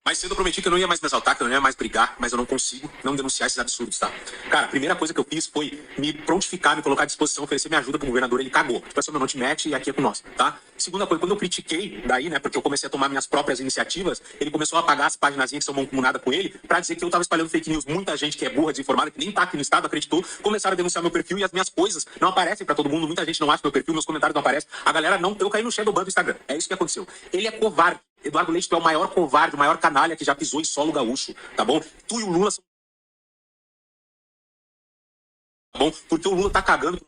Mais cedo eu prometi que eu não ia mais me exaltar, que eu não ia mais brigar, mas eu não consigo não denunciar esses absurdos, tá? Cara, a primeira coisa que eu fiz foi me prontificar, me colocar à disposição, oferecer minha ajuda pro governador, ele cagou. Tipo assim, não te mete e aqui é com nós, tá? Segunda coisa, quando eu critiquei daí, né, porque eu comecei a tomar minhas próprias iniciativas, ele começou a apagar as paginazinhas que são mancomunadas com ele, pra dizer que eu tava espalhando fake news. Muita gente que é burra, desinformada, que nem tá aqui no estado, acreditou, começaram a denunciar meu perfil e as minhas coisas não aparecem pra todo mundo, muita gente não acha meu perfil, meus comentários não aparecem. A galera não, eu caí no shadowban do Instagram. É isso que aconteceu. Ele é covarde. Eduardo Leite, tu é o maior covarde, o maior canalha que já pisou em solo gaúcho, tá bom? Tu e o Lula são... Tá bom? Porque o Lula tá cagando.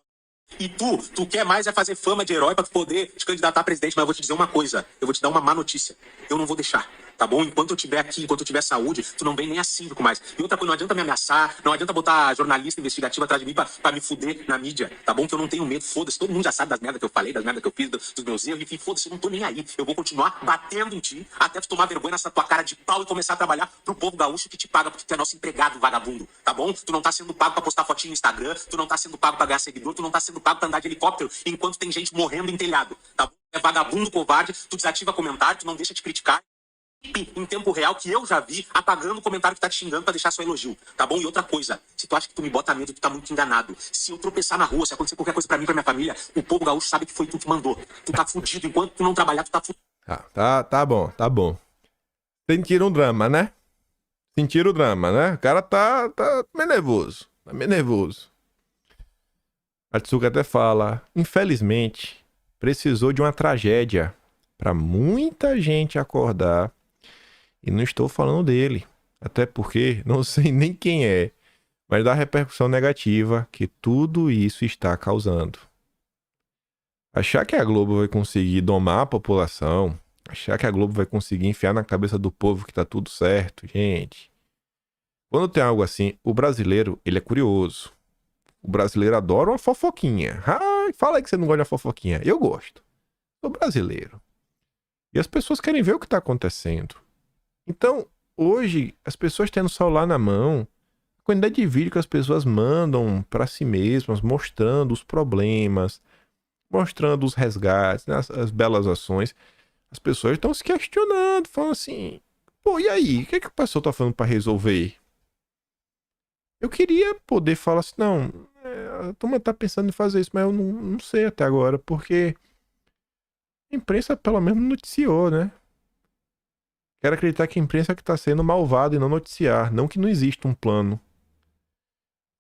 E tu quer mais é fazer fama de herói pra tu poder te candidatar a presidente, mas eu vou te dizer uma coisa, eu vou te dar uma má notícia. Eu não vou deixar, tá bom? Enquanto eu estiver aqui, enquanto eu tiver saúde, tu não vem nem a síndico mais. E outra coisa, não adianta me ameaçar, não adianta botar jornalista investigativo atrás de mim pra me fuder na mídia, tá bom? Que eu não tenho medo, foda-se, todo mundo já sabe das merdas que eu falei, das merdas que eu fiz, dos meus erros, enfim, foda-se, eu não tô nem aí. Eu vou continuar batendo em ti, até tu tomar vergonha nessa tua cara de pau e começar a trabalhar pro povo gaúcho que te paga, porque tu é nosso empregado, vagabundo, tá bom? Tu não tá sendo pago pra postar fotinho no Instagram, tu não tá sendo pago pra ganhar seguidor, tu não tá sendo pago pra andar de helicóptero enquanto tem gente morrendo em telhado, tá bom? É vagabundo, covarde, tu desativa comentário, tu não deixa te criticar. Em tempo real, que eu já vi, apagando o comentário que tá te xingando pra deixar só elogio, tá bom? E outra coisa, se tu acha que tu me bota medo, tu tá muito enganado. Se eu tropeçar na rua, se acontecer qualquer coisa pra mim, pra minha família, o povo gaúcho sabe que foi tu que mandou. Tu tá fudido, enquanto tu não trabalhar, tu tá fudido. Tá bom. Sentiram o drama, né? Sentiram o drama, né? O cara tá meio nervoso, A Tsuka até fala, infelizmente, precisou de uma tragédia pra muita gente acordar. E não estou falando dele. Até porque não sei nem quem é, mas da repercussão negativa que tudo isso está causando. Achar que a Globo vai conseguir domar a população, achar que a Globo vai conseguir enfiar na cabeça do povo que tá tudo certo, gente. Quando tem algo assim, o brasileiro, ele é curioso. O brasileiro adora uma fofoquinha. Ai, fala aí que você não gosta de uma fofoquinha. Eu gosto. Sou brasileiro. E as pessoas querem ver o que tá acontecendo. Então, hoje, as pessoas tendo o celular na mão, a quantidade de vídeo que as pessoas mandam pra si mesmas, mostrando os problemas, mostrando os resgates, né, as belas ações, as pessoas estão se questionando, falando assim, pô, e aí? O que é que o pessoal tá falando pra resolver? Eu queria poder falar assim, não, a turma tá pensando em fazer isso, mas eu não sei até agora, porque a imprensa pelo menos noticiou, né? Quero acreditar que a imprensa é que tá sendo malvada e não noticiar, não que não exista um plano.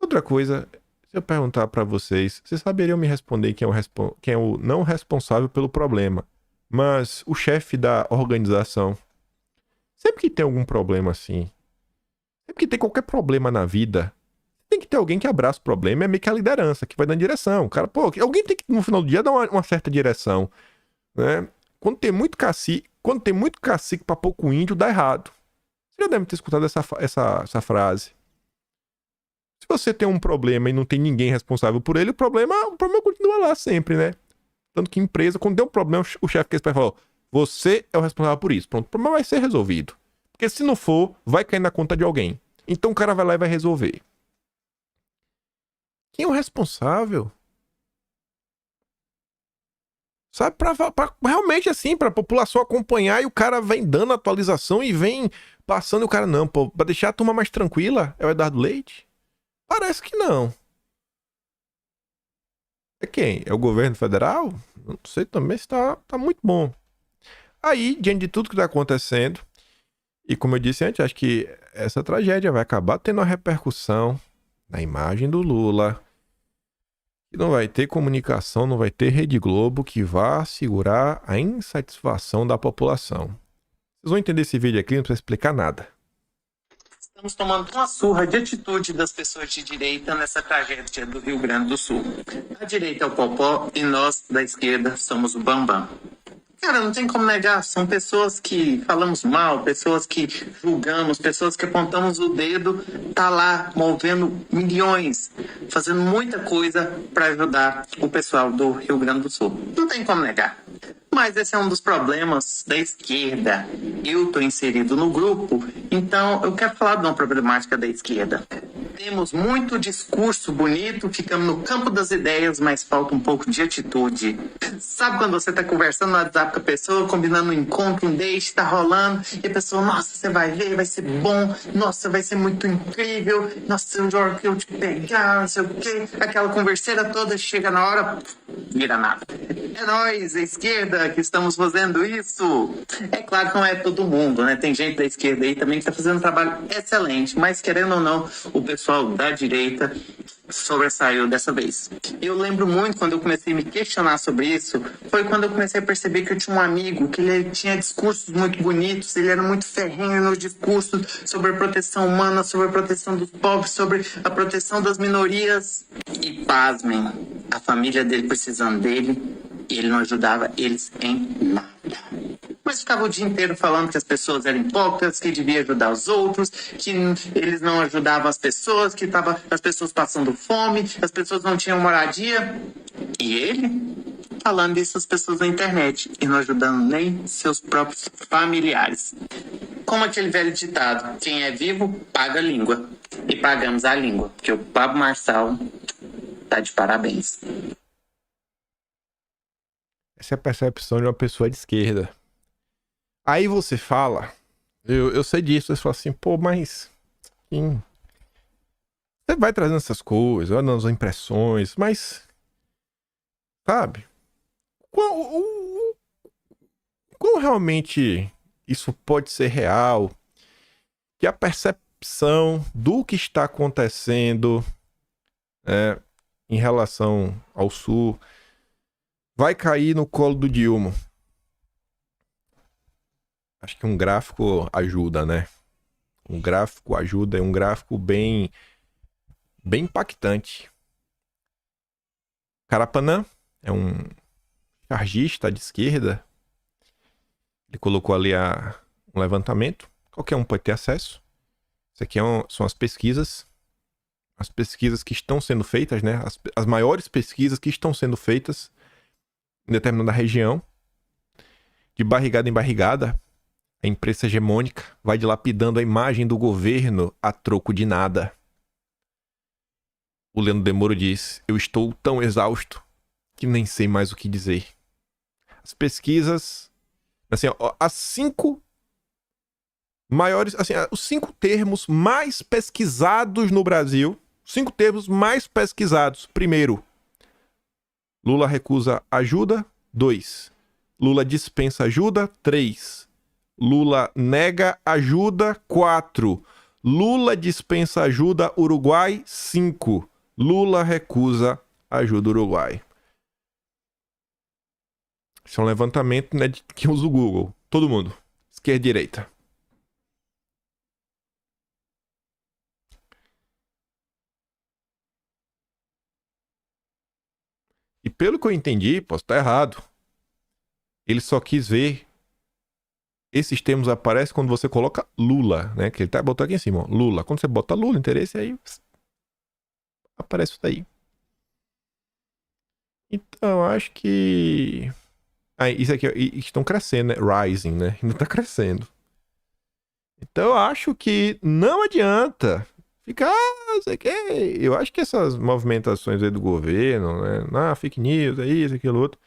Outra coisa, se eu perguntar pra vocês, vocês saberiam me responder quem é o não responsável pelo problema, mas o chefe da organização. Sempre que tem algum problema assim, sempre que tem qualquer problema na vida, tem que ter alguém que abraça o problema, é meio que a liderança, que vai dando direção. Cara, pô, alguém tem que, no final do dia, dar uma certa direção, né? Quando tem muito cacique pra pouco índio, dá errado. Você já deve ter escutado essa frase. Se você tem um problema e não tem ninguém responsável por ele, o problema continua lá sempre, né? Tanto que empresa, quando deu um problema, o chefe que falou, você é o responsável por isso. Pronto, o problema vai ser resolvido. Porque se não for, vai cair na conta de alguém. Então o cara vai lá e vai resolver. Quem é o responsável? Sabe, pra realmente assim, pra população acompanhar e o cara vem dando atualização e vem passando e o cara, não, pô, pra deixar a turma mais tranquila, é o Eduardo Leite? Parece que não. É quem? É o governo federal? Não sei também se tá muito bom. Aí, diante de tudo que tá acontecendo, e como eu disse antes, acho que essa tragédia vai acabar tendo uma repercussão na imagem do Lula. E não vai ter comunicação, não vai ter Rede Globo que vá segurar a insatisfação da população. Vocês vão entender esse vídeo aqui, não precisa explicar nada. Estamos tomando uma surra de atitude das pessoas de direita nessa tragédia do Rio Grande do Sul. A direita é o Popó e nós, da esquerda, somos o Bambam. Cara, não tem como negar, são pessoas que falamos mal, pessoas que julgamos, pessoas que apontamos o dedo, tá lá movendo milhões, fazendo muita coisa para ajudar o pessoal do Rio Grande do Sul. Não tem como negar. Mas esse é um dos problemas da esquerda. Eu estou inserido no grupo, então eu quero falar de uma problemática da esquerda. Temos muito discurso bonito, ficamos no campo das ideias, mas falta um pouco de atitude. Sabe quando você está conversando no WhatsApp com a pessoa, combinando um encontro, um date, tá rolando, e a pessoa, nossa, você vai ver, vai ser bom, nossa, vai ser muito incrível, nossa, o hora que eu te pegar, não sei o quê, aquela converseira toda, chega na hora, vira nada. É nós, a esquerda, que estamos fazendo isso. É claro que não é todo mundo, né? Tem gente da esquerda aí também que está fazendo um trabalho excelente, mas querendo ou não, o pessoal da direita sobressaiu dessa vez. Eu lembro muito quando eu comecei a me questionar sobre isso, foi quando eu comecei a perceber que eu tinha um amigo que ele tinha discursos muito bonitos, ele era muito ferrenho nos discursos sobre a proteção humana, sobre a proteção dos pobres, sobre a proteção das minorias. E pasmem, a família dele precisando dele, ele não ajudava eles em nada. Mas ficava o dia inteiro falando que as pessoas eram hipócritas, que devia ajudar os outros, que eles não ajudavam as pessoas, que estavam as pessoas passando fome, as pessoas não tinham moradia. E ele falando isso às pessoas na internet e não ajudando nem seus próprios familiares. Como aquele velho ditado, quem é vivo paga a língua. E pagamos a língua, porque o Pablo Marçal tá de parabéns. Essa é a percepção de uma pessoa de esquerda. Aí você fala, eu sei disso, você fala assim, pô, mas você vai trazendo essas coisas, vai dando as impressões, mas, sabe, qual realmente isso pode ser real? Que a percepção do que está acontecendo em relação ao Sul vai cair no colo do Dilma. Acho que um gráfico ajuda, né? O gráfico ajuda, é um gráfico bem impactante. Carapanã é um chargista de esquerda. Ele colocou ali um levantamento. Qualquer um pode ter acesso. Isso aqui são as pesquisas. As pesquisas que estão sendo feitas, né? As maiores pesquisas que estão sendo feitas em determinada região. De barrigada em barrigada, a imprensa hegemônica vai dilapidando a imagem do governo a troco de nada. O Leandro Demoro diz: eu estou tão exausto que nem sei mais o que dizer. As pesquisas, assim, as 5 maiores, assim, os 5 termos mais pesquisados no Brasil, 5 termos mais pesquisados. Primeiro, Lula recusa ajuda. 2, Lula dispensa ajuda. 3, Lula nega ajuda. 4, Lula dispensa ajuda Uruguai. 5, Lula recusa ajuda Uruguai. Esse é um levantamento, né, de quem usa o Google. Todo mundo. Esquerda e direita. E pelo que eu entendi, posso estar errado, ele só quis ver. Esses termos aparecem quando você coloca Lula, né? Que ele botou aqui em cima, ó, Lula. Quando você bota Lula, interesse, aí aparece isso daí. Então, acho que... isso aqui, estão crescendo, né? Rising, né? Ainda tá crescendo. Então, eu acho que não adianta ficar, não sei o quê. Eu acho que essas movimentações aí do governo, né? Fake news, é isso, aquilo, outro.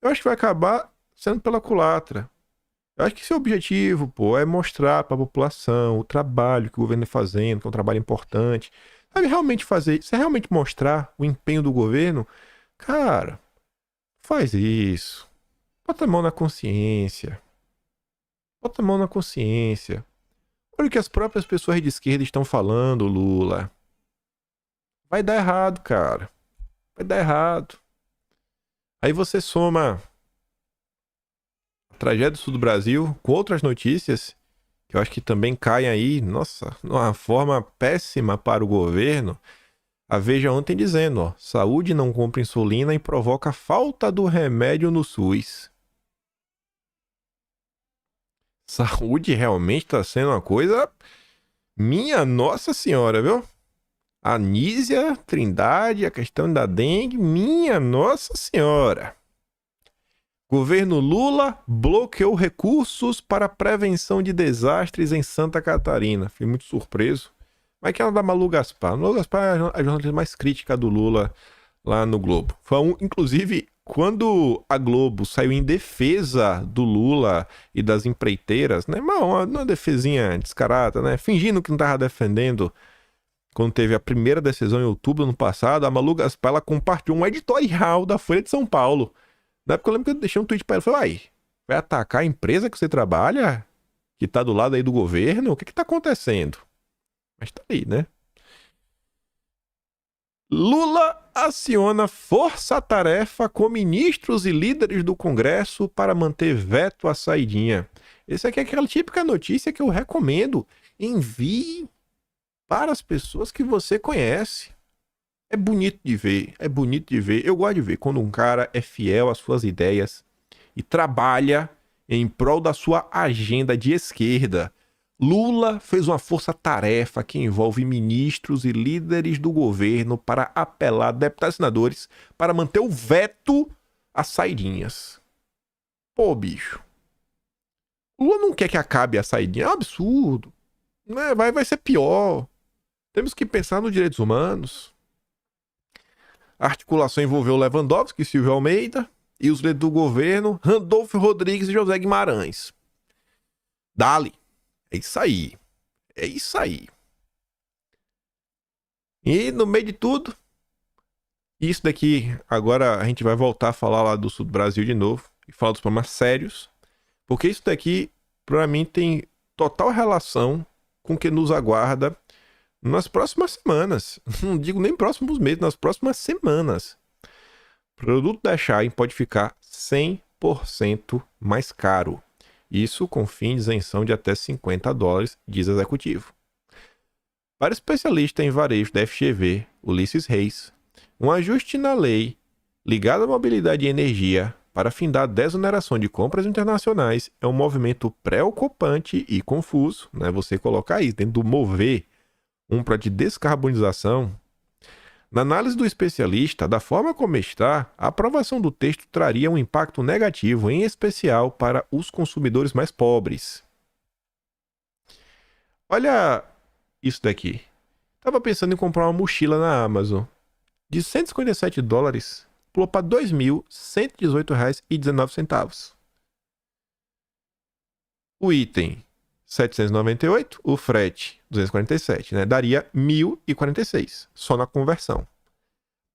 Eu acho que vai acabar sendo pela culatra. Eu acho que esse objetivo, pô, é mostrar para a população o trabalho que o governo está fazendo, que é um trabalho importante. Sabe, realmente fazer, se é realmente mostrar o empenho do governo, cara, faz isso. Bota a mão na consciência. Bota a mão na consciência. Olha o que as próprias pessoas de esquerda estão falando, Lula. Vai dar errado, cara. Vai dar errado. Aí você soma a tragédia do sul do Brasil com outras notícias que eu acho que também caem aí, nossa, de uma forma péssima para o governo. A Veja ontem dizendo, ó, saúde não compra insulina e provoca falta do remédio no SUS. Saúde realmente está sendo uma coisa... Minha Nossa Senhora, viu? Anísia, Trindade, a questão da dengue, minha Nossa Senhora. Governo Lula bloqueou recursos para prevenção de desastres em Santa Catarina. Fiquei muito surpreso. Mas que ela da Malu Gaspar. Malu Gaspar é a jornalista mais crítica do Lula lá no Globo. Inclusive, quando a Globo saiu em defesa do Lula e das empreiteiras, né? Uma defesinha descarada, né? Fingindo que não estava defendendo. Quando teve a primeira decisão em outubro do ano passado, a Malu Gaspar, ela compartilhou um editorial da Folha de São Paulo. Na época eu lembro que eu deixei um tweet pra ela. Falei, vai atacar a empresa que você trabalha? Que tá do lado aí do governo? O que tá acontecendo? Mas tá aí, né? Lula aciona força-tarefa com ministros e líderes do Congresso para manter veto à saidinha. Essa aqui é aquela típica notícia que eu recomendo. Envie para as pessoas que você conhece. É bonito de ver, é bonito de ver. Eu gosto de ver quando um cara é fiel às suas ideias e trabalha em prol da sua agenda de esquerda. Lula fez uma força-tarefa que envolve ministros e líderes do governo para apelar a deputados e senadores para manter o veto às saidinhas. Pô, bicho. Lula não quer que acabe a saidinha. É um absurdo. Né? Vai ser pior. Temos que pensar nos direitos humanos. A articulação envolveu Lewandowski, Silvio Almeida e os líderes do governo, Randolfo Rodrigues e José Guimarães. Dali. É isso aí. É isso aí. E no meio de tudo, isso daqui, agora a gente vai voltar a falar lá do sul do Brasil de novo e falar dos problemas sérios, porque isso daqui, pra mim, tem total relação com o que nos aguarda nas próximas semanas. Não digo nem próximos meses, nas próximas semanas. O produto da Shine pode ficar 100% mais caro. Isso com fim de isenção de até $50, diz executivo. Para o especialista em varejo da FGV, Ulisses Reis, um ajuste na lei ligado à mobilidade e energia para findar a desoneração de compras internacionais é um movimento preocupante e confuso, né? Você colocar isso dentro do mover, para de descarbonização. Na análise do especialista, da forma como está, a aprovação do texto traria um impacto negativo, em especial para os consumidores mais pobres. Olha isso daqui. Estava pensando em comprar uma mochila na Amazon. De $157, pulou para R$ 2.118,19. O item, 798, o frete, 247, né? Daria 1.046, só na conversão.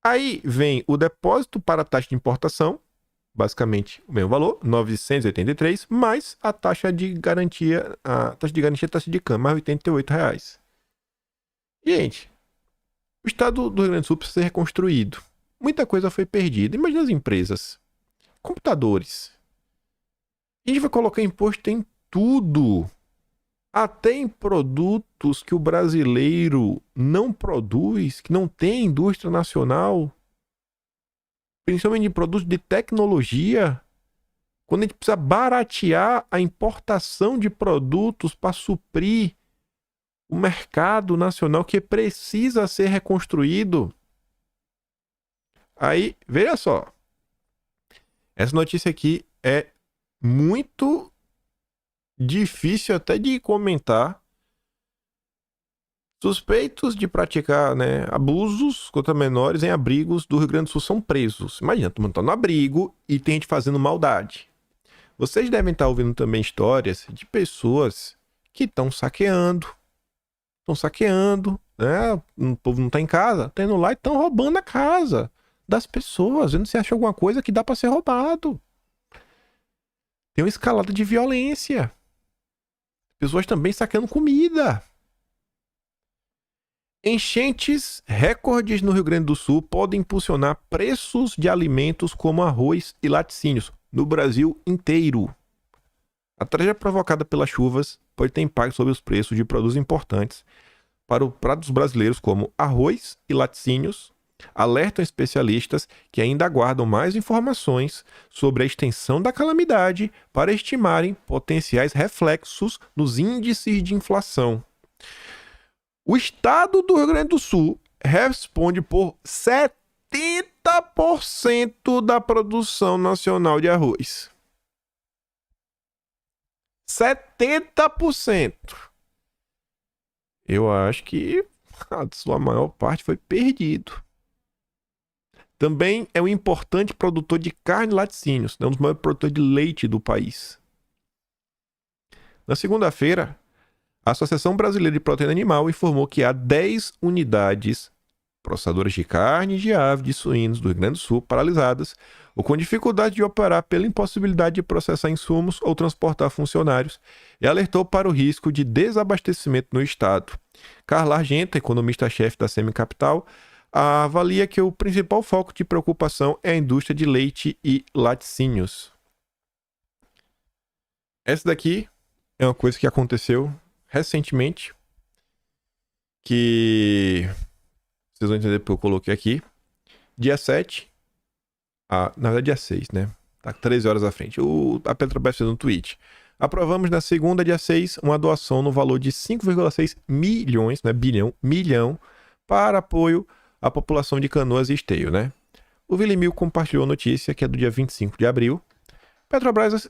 Aí vem o depósito para a taxa de importação, basicamente o mesmo valor, 983, mais a taxa de garantia, taxa de câmbio, mais R$ 88. Gente, o estado do Rio Grande do Sul precisa ser reconstruído. Muita coisa foi perdida. Imagina as empresas. Computadores. A gente vai colocar imposto em tudo. Até em produtos que o brasileiro não produz, que não tem indústria nacional. Principalmente em produtos de tecnologia. Quando a gente precisa baratear a importação de produtos para suprir o mercado nacional que precisa ser reconstruído. Aí, veja só. Essa notícia aqui é muito difícil até de comentar. Suspeitos de praticar, né, abusos contra menores em abrigos do Rio Grande do Sul são presos. Imagina, todo mundo tá no abrigo e tem gente fazendo maldade. Vocês devem estar ouvindo também histórias de pessoas que estão saqueando, né? O povo não tá em casa, tá indo lá e estão roubando a casa das pessoas, vendo se acha alguma coisa que dá para ser roubado. Tem uma escalada de violência. Pessoas também saqueando comida. Enchentes recordes no Rio Grande do Sul podem impulsionar preços de alimentos como arroz e laticínios no Brasil inteiro. A tragédia provocada pelas chuvas pode ter impacto sobre os preços de produtos importantes para os pratos brasileiros como arroz e laticínios. Alertam especialistas que ainda aguardam mais informações sobre a extensão da calamidade para estimarem potenciais reflexos nos índices de inflação. O estado do Rio Grande do Sul responde por 70% da produção nacional de arroz. 70%. Eu acho que a sua maior parte foi perdido. Também é um importante produtor de carne e laticínios, um dos maiores produtores de leite do país. Na segunda-feira, a Associação Brasileira de Proteína Animal informou que há 10 unidades processadoras de carne, de ave, de suínos do Rio Grande do Sul paralisadas ou com dificuldade de operar pela impossibilidade de processar insumos ou transportar funcionários e alertou para o risco de desabastecimento no estado. Carla Argenta, economista-chefe da Semicapital, avalia que o principal foco de preocupação é a indústria de leite e laticínios. Essa daqui é uma coisa que aconteceu recentemente, que vocês vão entender porque eu coloquei aqui. Dia 7, na verdade dia 6, né? Tá 13 horas à frente. A Petrobras fez um tweet. Aprovamos na segunda, dia 6, uma doação no valor de 5,6 milhões, né? Milhão, para apoio à população de Canoas e Esteio, né? O Vilimil compartilhou a notícia, que é do dia 25 de abril. Petrobras,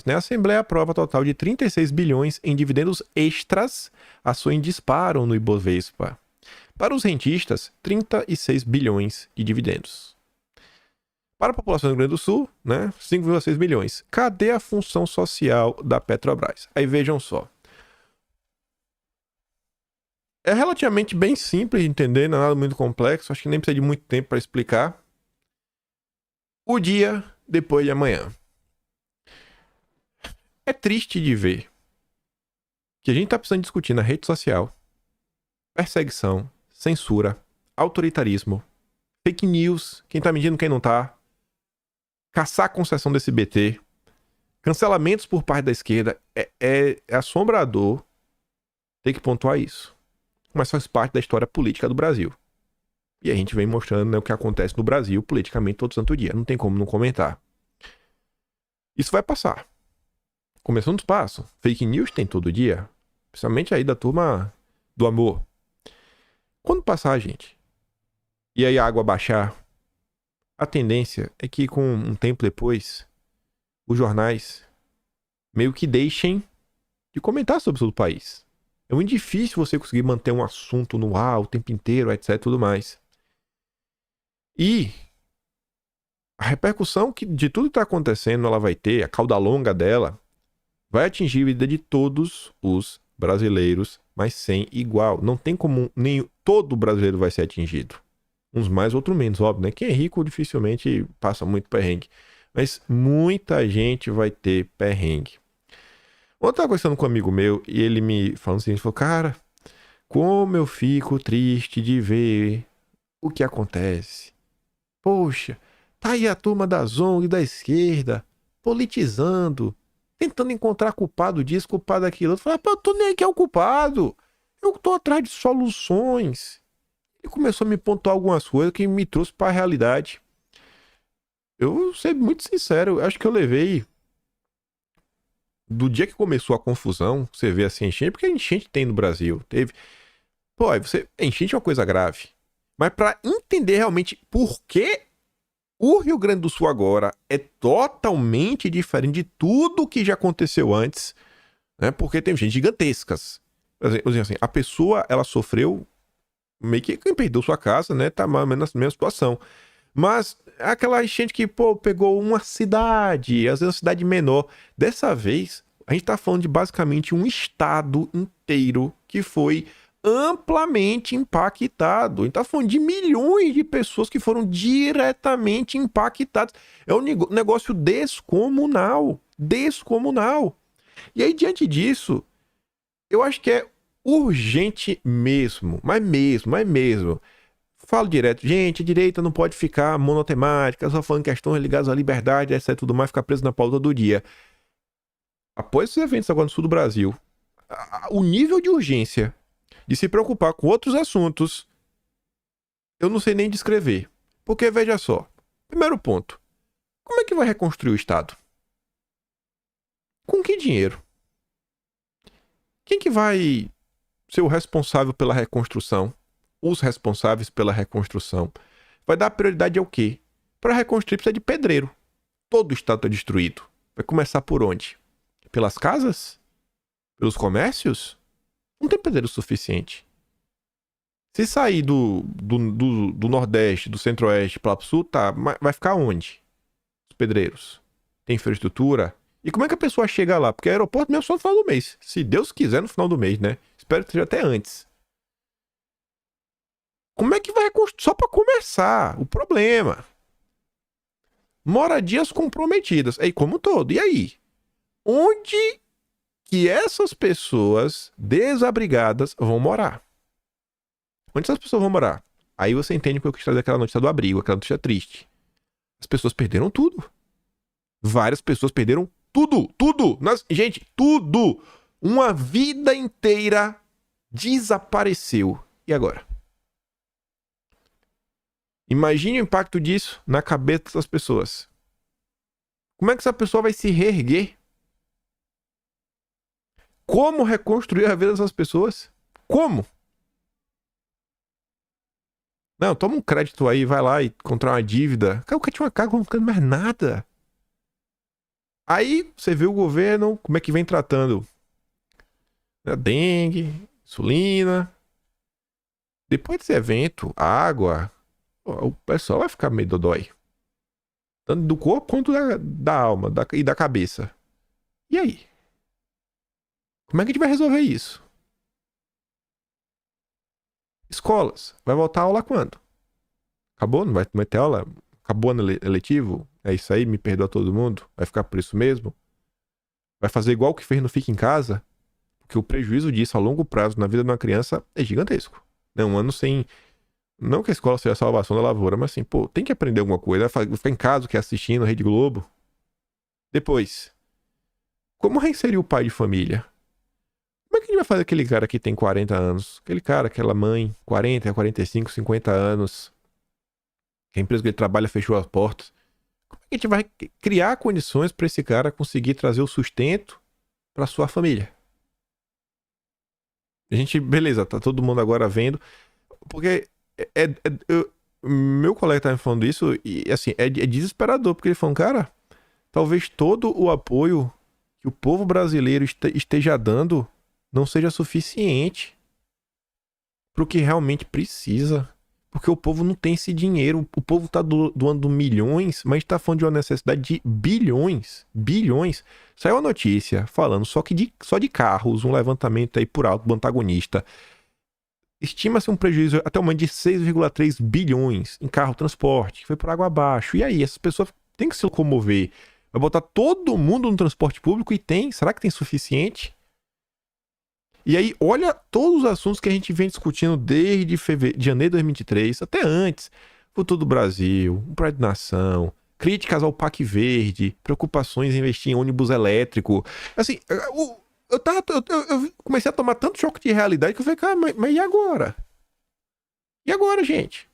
né? A Assembleia aprova total de 36 bilhões em dividendos extras, ações disparam no Ibovespa. Para os rentistas, 36 bilhões de dividendos. Para a população do Rio Grande do Sul, né? 5,6 bilhões. Cadê a função social da Petrobras? Aí vejam só. É relativamente bem simples de entender, não é nada muito complexo, acho que nem precisa de muito tempo para explicar. O dia depois de amanhã. É triste de ver que a gente está precisando discutir na rede social perseguição, censura, autoritarismo, fake news, quem tá mentindo, quem não tá, caçar a concessão desse BT, cancelamentos por parte da esquerda. É assombrador ter que pontuar isso. mas faz parte da história política do Brasil. E a gente vem mostrando, né, o que acontece no Brasil politicamente todo santo dia. Não tem como não comentar. Isso vai passar. Começando os passos. Fake news tem todo dia. Principalmente aí da turma do amor. Quando passar, gente, e aí a água baixar, a tendência é que com um tempo depois, os jornais meio que deixem de comentar sobre o país. É muito difícil você conseguir manter um assunto no ar o tempo inteiro, etc, tudo mais. E a repercussão que de tudo que está acontecendo ela vai ter, a cauda longa dela, vai atingir a vida de todos os brasileiros, mas sem igual. Não tem como nem todo brasileiro vai ser atingido. Uns mais, outros menos, óbvio, né? Quem é rico dificilmente passa muito perrengue. Mas muita gente vai ter perrengue. Ontem eu tava conversando com um amigo meu e ele me falando assim, ele falou, cara, como eu fico triste de ver o que acontece. Poxa, tá aí a turma da ONG da esquerda, politizando, tentando encontrar culpado disso, culpado daquilo. Eu falei, eu tô nem aí que é o culpado. Eu tô atrás de soluções. E começou a me pontuar algumas coisas que me trouxe para a realidade. Eu vou ser muito sincero, eu acho que eu levei do dia que começou a confusão, você vê assim, enchente, porque a enchente tem no Brasil, teve. Pô, enchente é uma coisa grave. Mas para entender realmente por que o Rio Grande do Sul agora é totalmente diferente de tudo que já aconteceu antes, né? Porque tem gente gigantescas. Assim, a pessoa, ela sofreu meio que quem perdeu sua casa, né? Tá mais ou menos na mesma situação. Mas aquela enchente que, pô, pegou uma cidade, às vezes uma cidade menor. Dessa vez, a gente tá falando de basicamente um estado inteiro que foi amplamente impactado. A gente tá falando de milhões de pessoas que foram diretamente impactadas. É um negócio descomunal. Descomunal. E aí, diante disso, eu acho que é urgente mesmo. Mas mesmo. Falo direto, gente, a direita não pode ficar monotemática, só falando questões ligadas à liberdade, etc, tudo mais, ficar preso na pauta do dia. Após esses eventos agora no sul do Brasil, o nível de urgência de se preocupar com outros assuntos, eu não sei nem descrever. Porque, veja só, primeiro ponto, como é que vai reconstruir o Estado? Com que dinheiro? Quem que vai ser o responsável pela reconstrução? Os responsáveis pela reconstrução. Vai dar prioridade ao quê? Para reconstruir precisa de pedreiro. Todo o estado está destruído. Vai começar por onde? Pelas casas? Pelos comércios? Não tem pedreiro suficiente. Se sair do Nordeste, do Centro-Oeste para o Sul, tá, vai ficar onde? Os pedreiros. Tem infraestrutura? E como é que a pessoa chega lá? Porque o aeroporto mesmo só no final do mês. Se Deus quiser, no final do mês, né? Espero que seja até antes. Como é que vai reconstruir? Só para começar, o problema. Moradias comprometidas. Aí, como um todo. E aí? Onde que essas pessoas desabrigadas vão morar? Onde essas pessoas vão morar? Aí você entende porque eu quis trazer aquela notícia do abrigo, aquela notícia triste. As pessoas perderam tudo. Várias pessoas perderam tudo. Gente, tudo. Uma vida inteira desapareceu. E agora? Imagine o impacto disso na cabeça das pessoas. Como é que essa pessoa vai se reerguer? Como reconstruir a vida dessas pessoas? Como? Não, toma um crédito aí, vai lá e encontrar uma dívida. Cara, o cara tinha uma carga, não ficando mais nada. Aí você vê o governo, como é que vem tratando a dengue, insulina. Depois desse evento, a água, o pessoal vai ficar meio dodói. Tanto do corpo quanto da alma e da cabeça. E aí? Como é que a gente vai resolver isso? Escolas. Vai voltar a aula quando? Acabou? Não vai ter aula? Acabou ano eletivo? É isso aí? Me perdoa todo mundo? Vai ficar por isso mesmo? Vai fazer igual o que fez no Fica em Casa? Porque o prejuízo disso a longo prazo na vida de uma criança é gigantesco. É um ano sem... Não que a escola seja a salvação da lavoura, mas assim, pô, tem que aprender alguma coisa. Vai ficar em casa, que é assistindo a Rede Globo. Depois, como reinserir o pai de família? Como é que a gente vai fazer aquele cara que tem 40 anos? Aquele cara, aquela mãe, 40, 45, 50 anos, que a empresa que ele trabalha fechou as portas. Como é que a gente vai criar condições para esse cara conseguir trazer o sustento para sua família? A gente, beleza, tá todo mundo agora vendo, porque meu colega tá me falando isso e assim, é desesperador, porque ele falou, cara, talvez todo o apoio que o povo brasileiro esteja dando não seja suficiente pro que realmente precisa. Porque o povo não tem esse dinheiro. O povo tá doando milhões, mas tá falando de uma necessidade de bilhões. Bilhões. Saiu a notícia falando só de carros, um levantamento aí por alto do antagonista. Estima-se um prejuízo até o momento de 6,3 bilhões em carro transporte, que foi por água abaixo. E aí, essas pessoas têm que se locomover. Vai botar todo mundo no transporte público e tem. Será que tem suficiente? E aí, olha todos os assuntos que a gente vem discutindo desde janeiro de 2023, até antes. Futuro do Brasil, o Pride Nação, críticas ao PAC Verde, preocupações em investir em ônibus elétrico. Assim, eu comecei a tomar tanto choque de realidade que eu falei, cara, mas e agora? E agora, gente?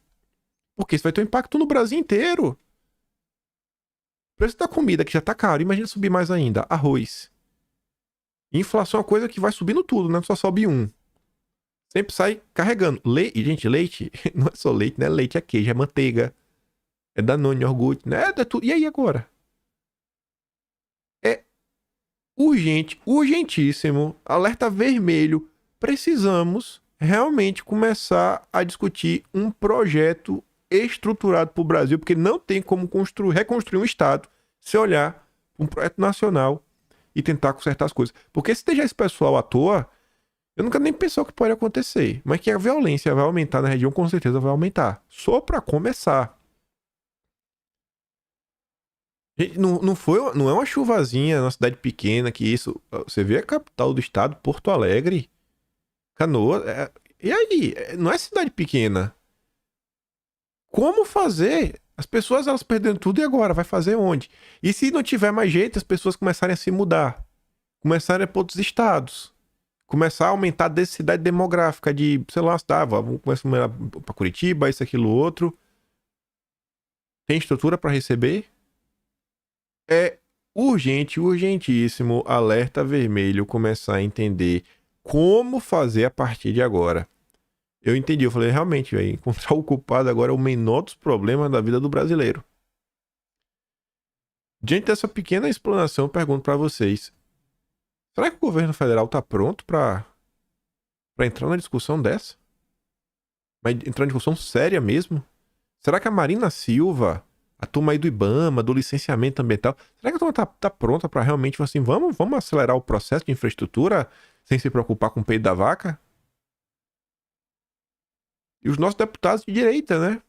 Porque isso vai ter um impacto no Brasil inteiro. O preço da comida, que já tá caro, imagina subir mais ainda. Arroz. Inflação é uma coisa que vai subindo tudo, né? Só sobe um. Sempre sai carregando. E, gente, leite não é só leite, né? Leite é queijo, é manteiga. É Danone, iogurte, né? É tudo. E aí agora? É urgente, urgentíssimo. Alerta vermelho. Precisamos realmente começar a discutir um projeto estruturado para o Brasil, porque não tem como reconstruir um Estado se olhar um projeto nacional e tentar consertar as coisas. Porque se deixar esse pessoal à toa, eu nunca nem pensei o que pode acontecer. Mas que a violência vai aumentar na região, com certeza vai aumentar. Só para começar. Não é uma chuvazinha na cidade pequena que isso... Você vê a capital do estado, Porto Alegre, Canoas... E aí? Não é cidade pequena. Como fazer? As pessoas, elas perdendo tudo e agora? Vai fazer onde? E se não tiver mais jeito, as pessoas começarem a se mudar. Começarem a ir para outros estados. Começar a aumentar a densidade demográfica de, sei lá, vamos começar a para Curitiba, isso, aquilo, outro. Tem estrutura para receber? É urgente, urgentíssimo, alerta vermelho, começar a entender como fazer a partir de agora. Eu entendi, eu falei, realmente, véio, encontrar o culpado agora é o menor dos problemas da vida do brasileiro. Diante dessa pequena explanação, eu pergunto para vocês, será que o governo federal tá pronto para entrar na discussão dessa? Mas entrar na discussão séria mesmo? Será que a Marina Silva, a turma aí do IBAMA, do licenciamento ambiental, será que a turma tá pronta para realmente, assim, vamos acelerar o processo de infraestrutura sem se preocupar com o peito da vaca? E os nossos deputados de direita, né?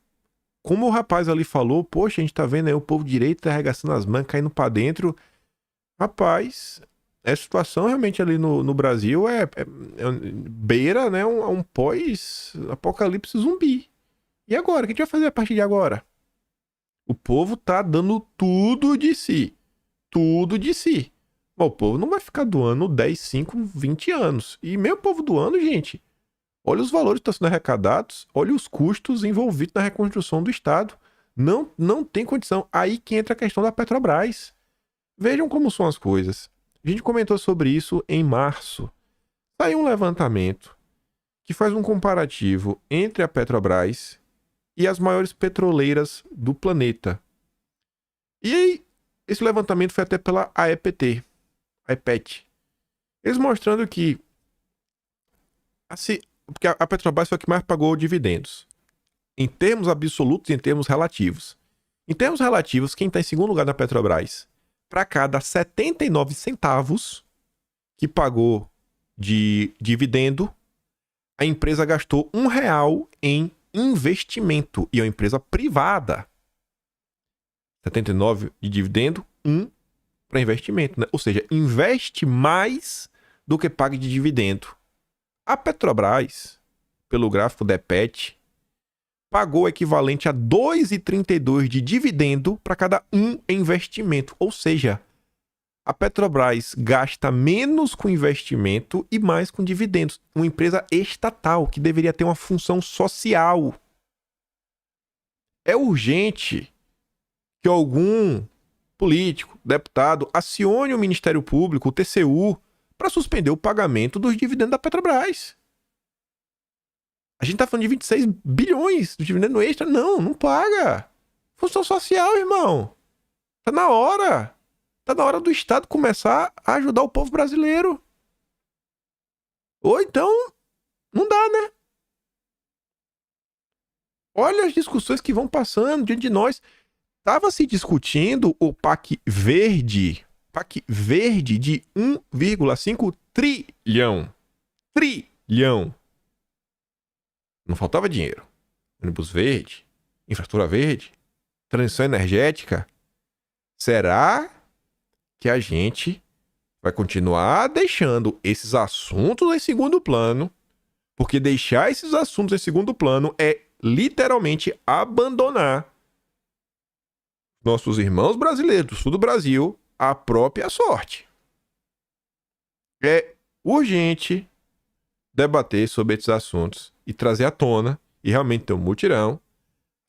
Como o rapaz ali falou, poxa, a gente tá vendo aí o povo de direita arregaçando as mangas, caindo pra dentro. Rapaz, a situação realmente ali no Brasil beira, né, um pós-apocalipse zumbi. E agora? O que a gente vai fazer a partir de agora? O povo tá dando tudo de si. Tudo de si. Mas o povo não vai ficar doando 10, 5, 20 anos. E mesmo o povo doando, gente... Olha os valores que estão sendo arrecadados, olha os custos envolvidos na reconstrução do Estado. Não tem condição. Aí que entra a questão da Petrobras. Vejam como são as coisas. A gente comentou sobre isso em março. Saiu um levantamento que faz um comparativo entre a Petrobras e as maiores petroleiras do planeta. E aí, esse levantamento foi até pela AEPT. Eles mostrando que porque a Petrobras foi a que mais pagou dividendos. Em termos absolutos e em termos relativos. Em termos relativos, quem está em segundo lugar na Petrobras, para cada 79 centavos que pagou de dividendo, a empresa gastou R$1 em investimento. E é uma empresa privada. 79 de dividendo, 1 para investimento. Né? Ou seja, investe mais do que paga de dividendo. A Petrobras, pelo gráfico DEPET, pagou o equivalente a 2,32 de dividendo para cada 1 em investimento. Ou seja, A Petrobras gasta menos com investimento e mais com dividendos. Uma empresa estatal que deveria ter uma função social. É urgente que algum político, deputado, acione o Ministério Público, o TCU, para suspender o pagamento dos dividendos da Petrobras. A gente tá falando de 26 bilhões de dividendo extra. Não paga. Função social, irmão. Tá na hora. Tá na hora do Estado começar a ajudar o povo brasileiro. Ou então, não dá, né? Olha as discussões que vão passando diante de nós. Estava se discutindo o PAC verde de 1,5 trilhão. Trilhão. Não faltava dinheiro. Ônibus verde, infraestrutura verde, transição energética. Será que a gente vai continuar deixando esses assuntos em segundo plano? Porque deixar esses assuntos em segundo plano é literalmente abandonar nossos irmãos brasileiros do sul do Brasil à própria sorte. É urgente debater sobre esses assuntos e trazer à tona e realmente ter um mutirão.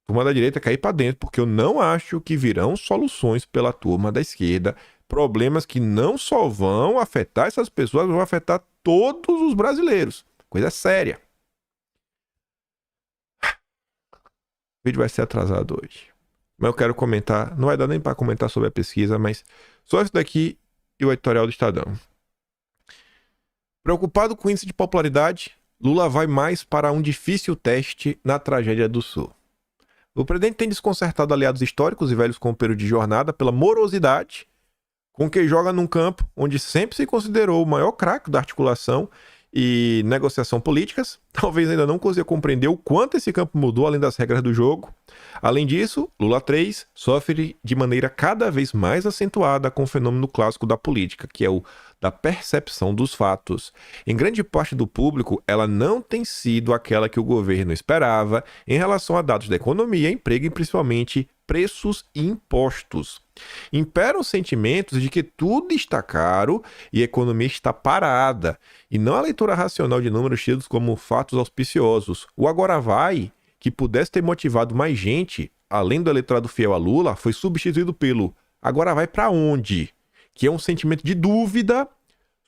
Turma da direita cair para dentro, porque eu não acho que virão soluções pela turma da esquerda. Problemas que não só vão afetar essas pessoas, vão afetar todos os brasileiros. Coisa séria. O vídeo vai ser atrasado hoje. Mas eu quero comentar, não vai dar nem para comentar sobre a pesquisa, mas só isso daqui e o editorial do Estadão. Preocupado com o índice de popularidade, Lula vai mais para um difícil teste na tragédia do Sul. O presidente tem desconcertado aliados históricos e velhos companheiros de jornada pela morosidade com que joga num campo onde sempre se considerou o maior craque da articulação e negociação políticas. Talvez ainda não consiga compreender o quanto esse campo mudou além das regras do jogo. Além disso, Lula 3 sofre de maneira cada vez mais acentuada com o fenômeno clássico da política, que é o da percepção dos fatos. Em grande parte do público, ela não tem sido aquela que o governo esperava em relação a dados da economia, emprego e principalmente preços e impostos. Imperam sentimentos de que tudo está caro e a economia está parada, e não a leitura racional de números tidos como fatos auspiciosos. O agora vai, que pudesse ter motivado mais gente, além do eleitorado fiel a Lula, foi substituído pelo agora vai para onde? Que é um sentimento de dúvida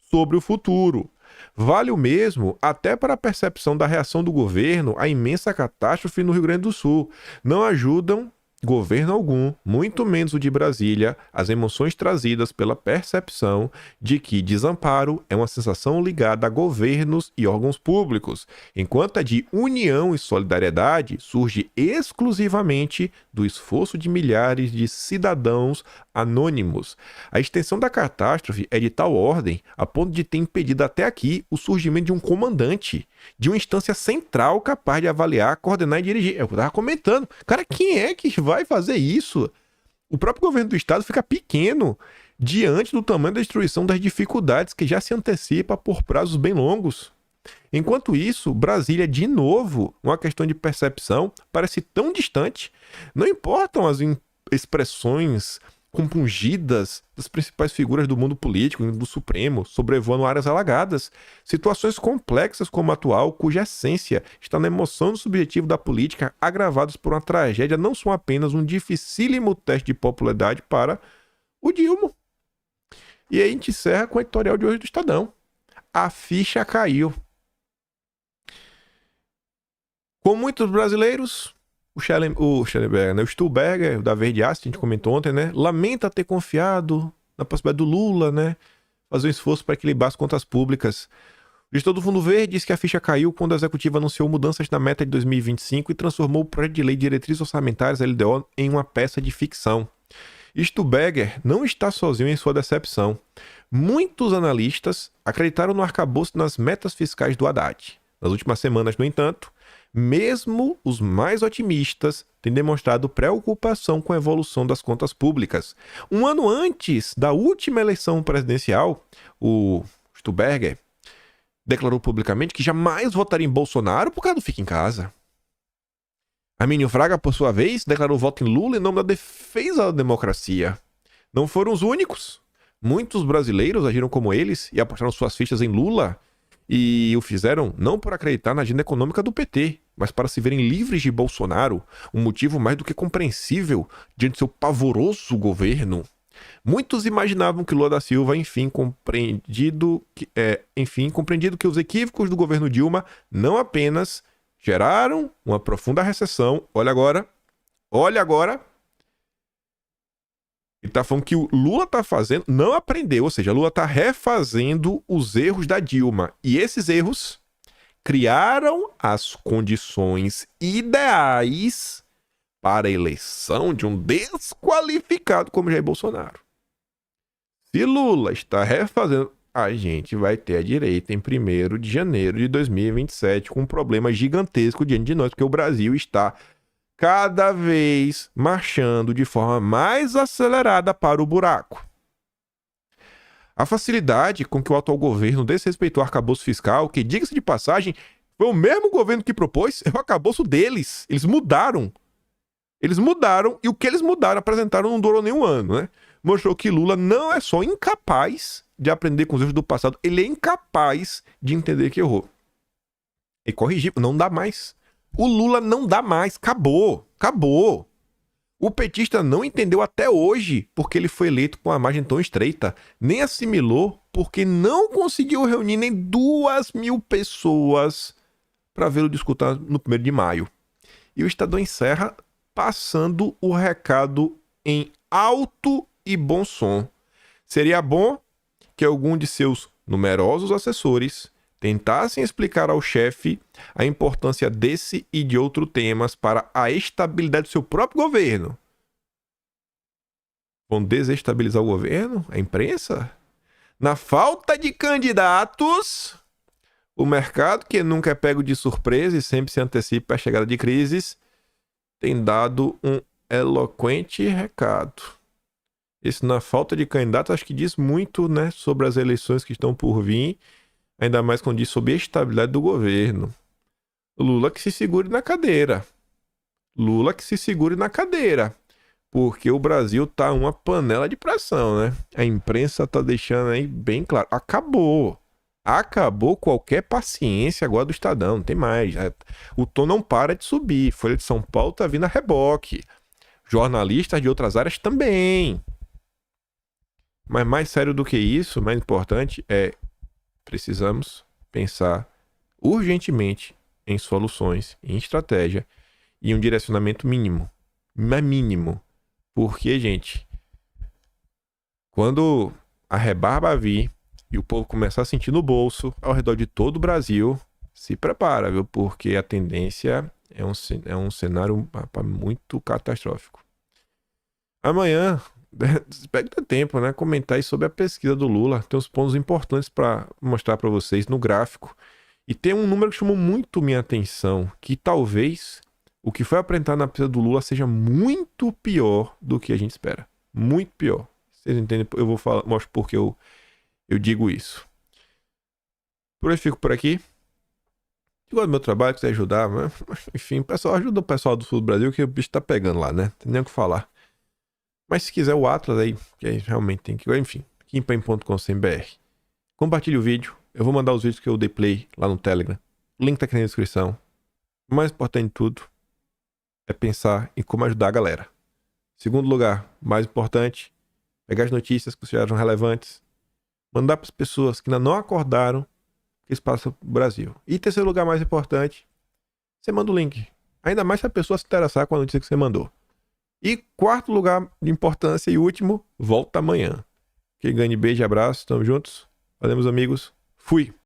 sobre o futuro. Vale o mesmo até para a percepção da reação do governo à imensa catástrofe no Rio Grande do Sul. Não ajudam governo algum, muito menos o de Brasília, as emoções trazidas pela percepção de que desamparo é uma sensação ligada a governos e órgãos públicos, enquanto a de união e solidariedade surge exclusivamente do esforço de milhares de cidadãos anônimos. A extensão da catástrofe é de tal ordem a ponto de ter impedido até aqui o surgimento de um comandante, de uma instância central capaz de avaliar, coordenar e dirigir. Eu estava comentando, cara, quem é que vai fazer isso? O próprio governo do estado fica pequeno diante do tamanho da destruição, das dificuldades que já se antecipa por prazos bem longos. Enquanto isso, Brasília, de novo, uma questão de percepção, parece tão distante. Não importam as expressões compungidas das principais figuras do mundo político, do Supremo, sobrevoando áreas alagadas. Situações complexas como a atual, cuja essência está na emoção do subjetivo da política, agravados por uma tragédia, não são apenas um dificílimo teste de popularidade para o Dilma. E aí a gente encerra com o editorial de hoje do Estadão. A ficha caiu. Com muitos brasileiros, o Schellenberger, né? O Stuhlberger, da Verde Aço, a gente comentou ontem, né? Lamenta ter confiado na possibilidade do Lula, né? Fazer um esforço para equilibrar as contas públicas. O gestor do Fundo Verde disse que a ficha caiu quando a executiva anunciou mudanças na meta de 2025 e transformou o projeto de lei de diretrizes orçamentárias LDO em uma peça de ficção. Stuhlberger não está sozinho em sua decepção. Muitos analistas acreditaram no arcabouço nas metas fiscais do Haddad. Nas últimas semanas, no entanto, mesmo os mais otimistas têm demonstrado preocupação com a evolução das contas públicas. Um ano antes da última eleição presidencial, o Stuhlberger declarou publicamente que jamais votaria em Bolsonaro por causa do Fica em Casa. Armínio Fraga, por sua vez, declarou voto em Lula em nome da defesa da democracia. Não foram os únicos. Muitos brasileiros agiram como eles e apostaram suas fichas em Lula e o fizeram não por acreditar na agenda econômica do PT, mas para se verem livres de Bolsonaro, um motivo mais do que compreensível diante de seu pavoroso governo. Muitos imaginavam que Lula da Silva, enfim, compreendido que os equívocos do governo Dilma não apenas geraram uma profunda recessão, olha agora, ele tá falando que o Lula tá fazendo, não aprendeu, ou seja, Lula tá refazendo os erros da Dilma. E esses erros criaram as condições ideais para a eleição de um desqualificado como Jair Bolsonaro. Se Lula está refazendo, a gente vai ter a direita em 1º de janeiro de 2027 com um problema gigantesco diante de nós, porque o Brasil está cada vez marchando de forma mais acelerada para o buraco. A facilidade com que o atual governo desrespeitou o arcabouço fiscal, que, diga-se de passagem, foi o mesmo governo que propôs, é o arcabouço deles. Eles mudaram e o que eles mudaram, apresentaram, não durou nem um ano, né? Mostrou que Lula não é só incapaz de aprender com os erros do passado, ele é incapaz de entender que errou. É corrigível, não dá mais. O Lula não dá mais, acabou. O petista não entendeu até hoje porque ele foi eleito com a margem tão estreita, nem assimilou porque não conseguiu reunir nem 2.000 pessoas para vê-lo discutir no 1º de maio. E o Estadão encerra passando o recado em alto e bom som. Seria bom que algum de seus numerosos assessores tentassem explicar ao chefe a importância desse e de outros temas para a estabilidade do seu próprio governo. Vão desestabilizar o governo? A imprensa? Na falta de candidatos, o mercado, que nunca é pego de surpresa e sempre se antecipa à chegada de crises, tem dado um eloquente recado. Esse, na falta de candidatos, acho que diz muito, né, sobre as eleições que estão por vir, ainda mais quando diz sobre a estabilidade do governo. Lula que se segure na cadeira. Porque o Brasil tá uma panela de pressão, né? A imprensa tá deixando aí bem claro. Acabou qualquer paciência agora do Estadão, não tem mais. O tom não para de subir. Folha de São Paulo tá vindo a reboque. Jornalistas de outras áreas também. Mas mais sério do que isso, mais importante é: precisamos pensar urgentemente em soluções, em estratégia e um direcionamento mínimo. Mas mínimo. Porque, gente, quando a rebarba vir e o povo começar a sentir no bolso, ao redor de todo o Brasil, se prepara, viu? Porque a tendência é um cenário muito catastrófico. Amanhã, espero ter tempo, né? Comentar aí sobre a pesquisa do Lula. Tem uns pontos importantes para mostrar para vocês no gráfico. E tem um número que chamou muito minha atenção, que talvez o que foi apresentado na pesquisa do Lula seja muito pior do que a gente espera. Muito pior. Vocês entendem? Eu vou falar, mostro porque eu digo isso. Por hoje fico por aqui. Se gosta do meu trabalho, quiser ajudar, mas, enfim, pessoal, ajuda o pessoal do sul do Brasil, que o bicho tá pegando lá, né? Tem nem o que falar. Mas se quiser o Atlas aí, que aí realmente tem que... Enfim, kimpen.com.br. Compartilhe o vídeo. Eu vou mandar os vídeos que eu dei play lá no Telegram. O link tá aqui na descrição. O mais importante de tudo é pensar em como ajudar a galera. Segundo lugar, mais importante, pegar as notícias que consideraram relevantes, mandar para as pessoas que ainda não acordaram que isso passa pro Brasil. E terceiro lugar, mais importante, você manda o link. Ainda mais se a pessoa se interessar com a notícia que você mandou. E quarto lugar de importância e último, volta amanhã. Que ganhe, beijo e abraço, tamo juntos. Valeu, meus amigos. Fui!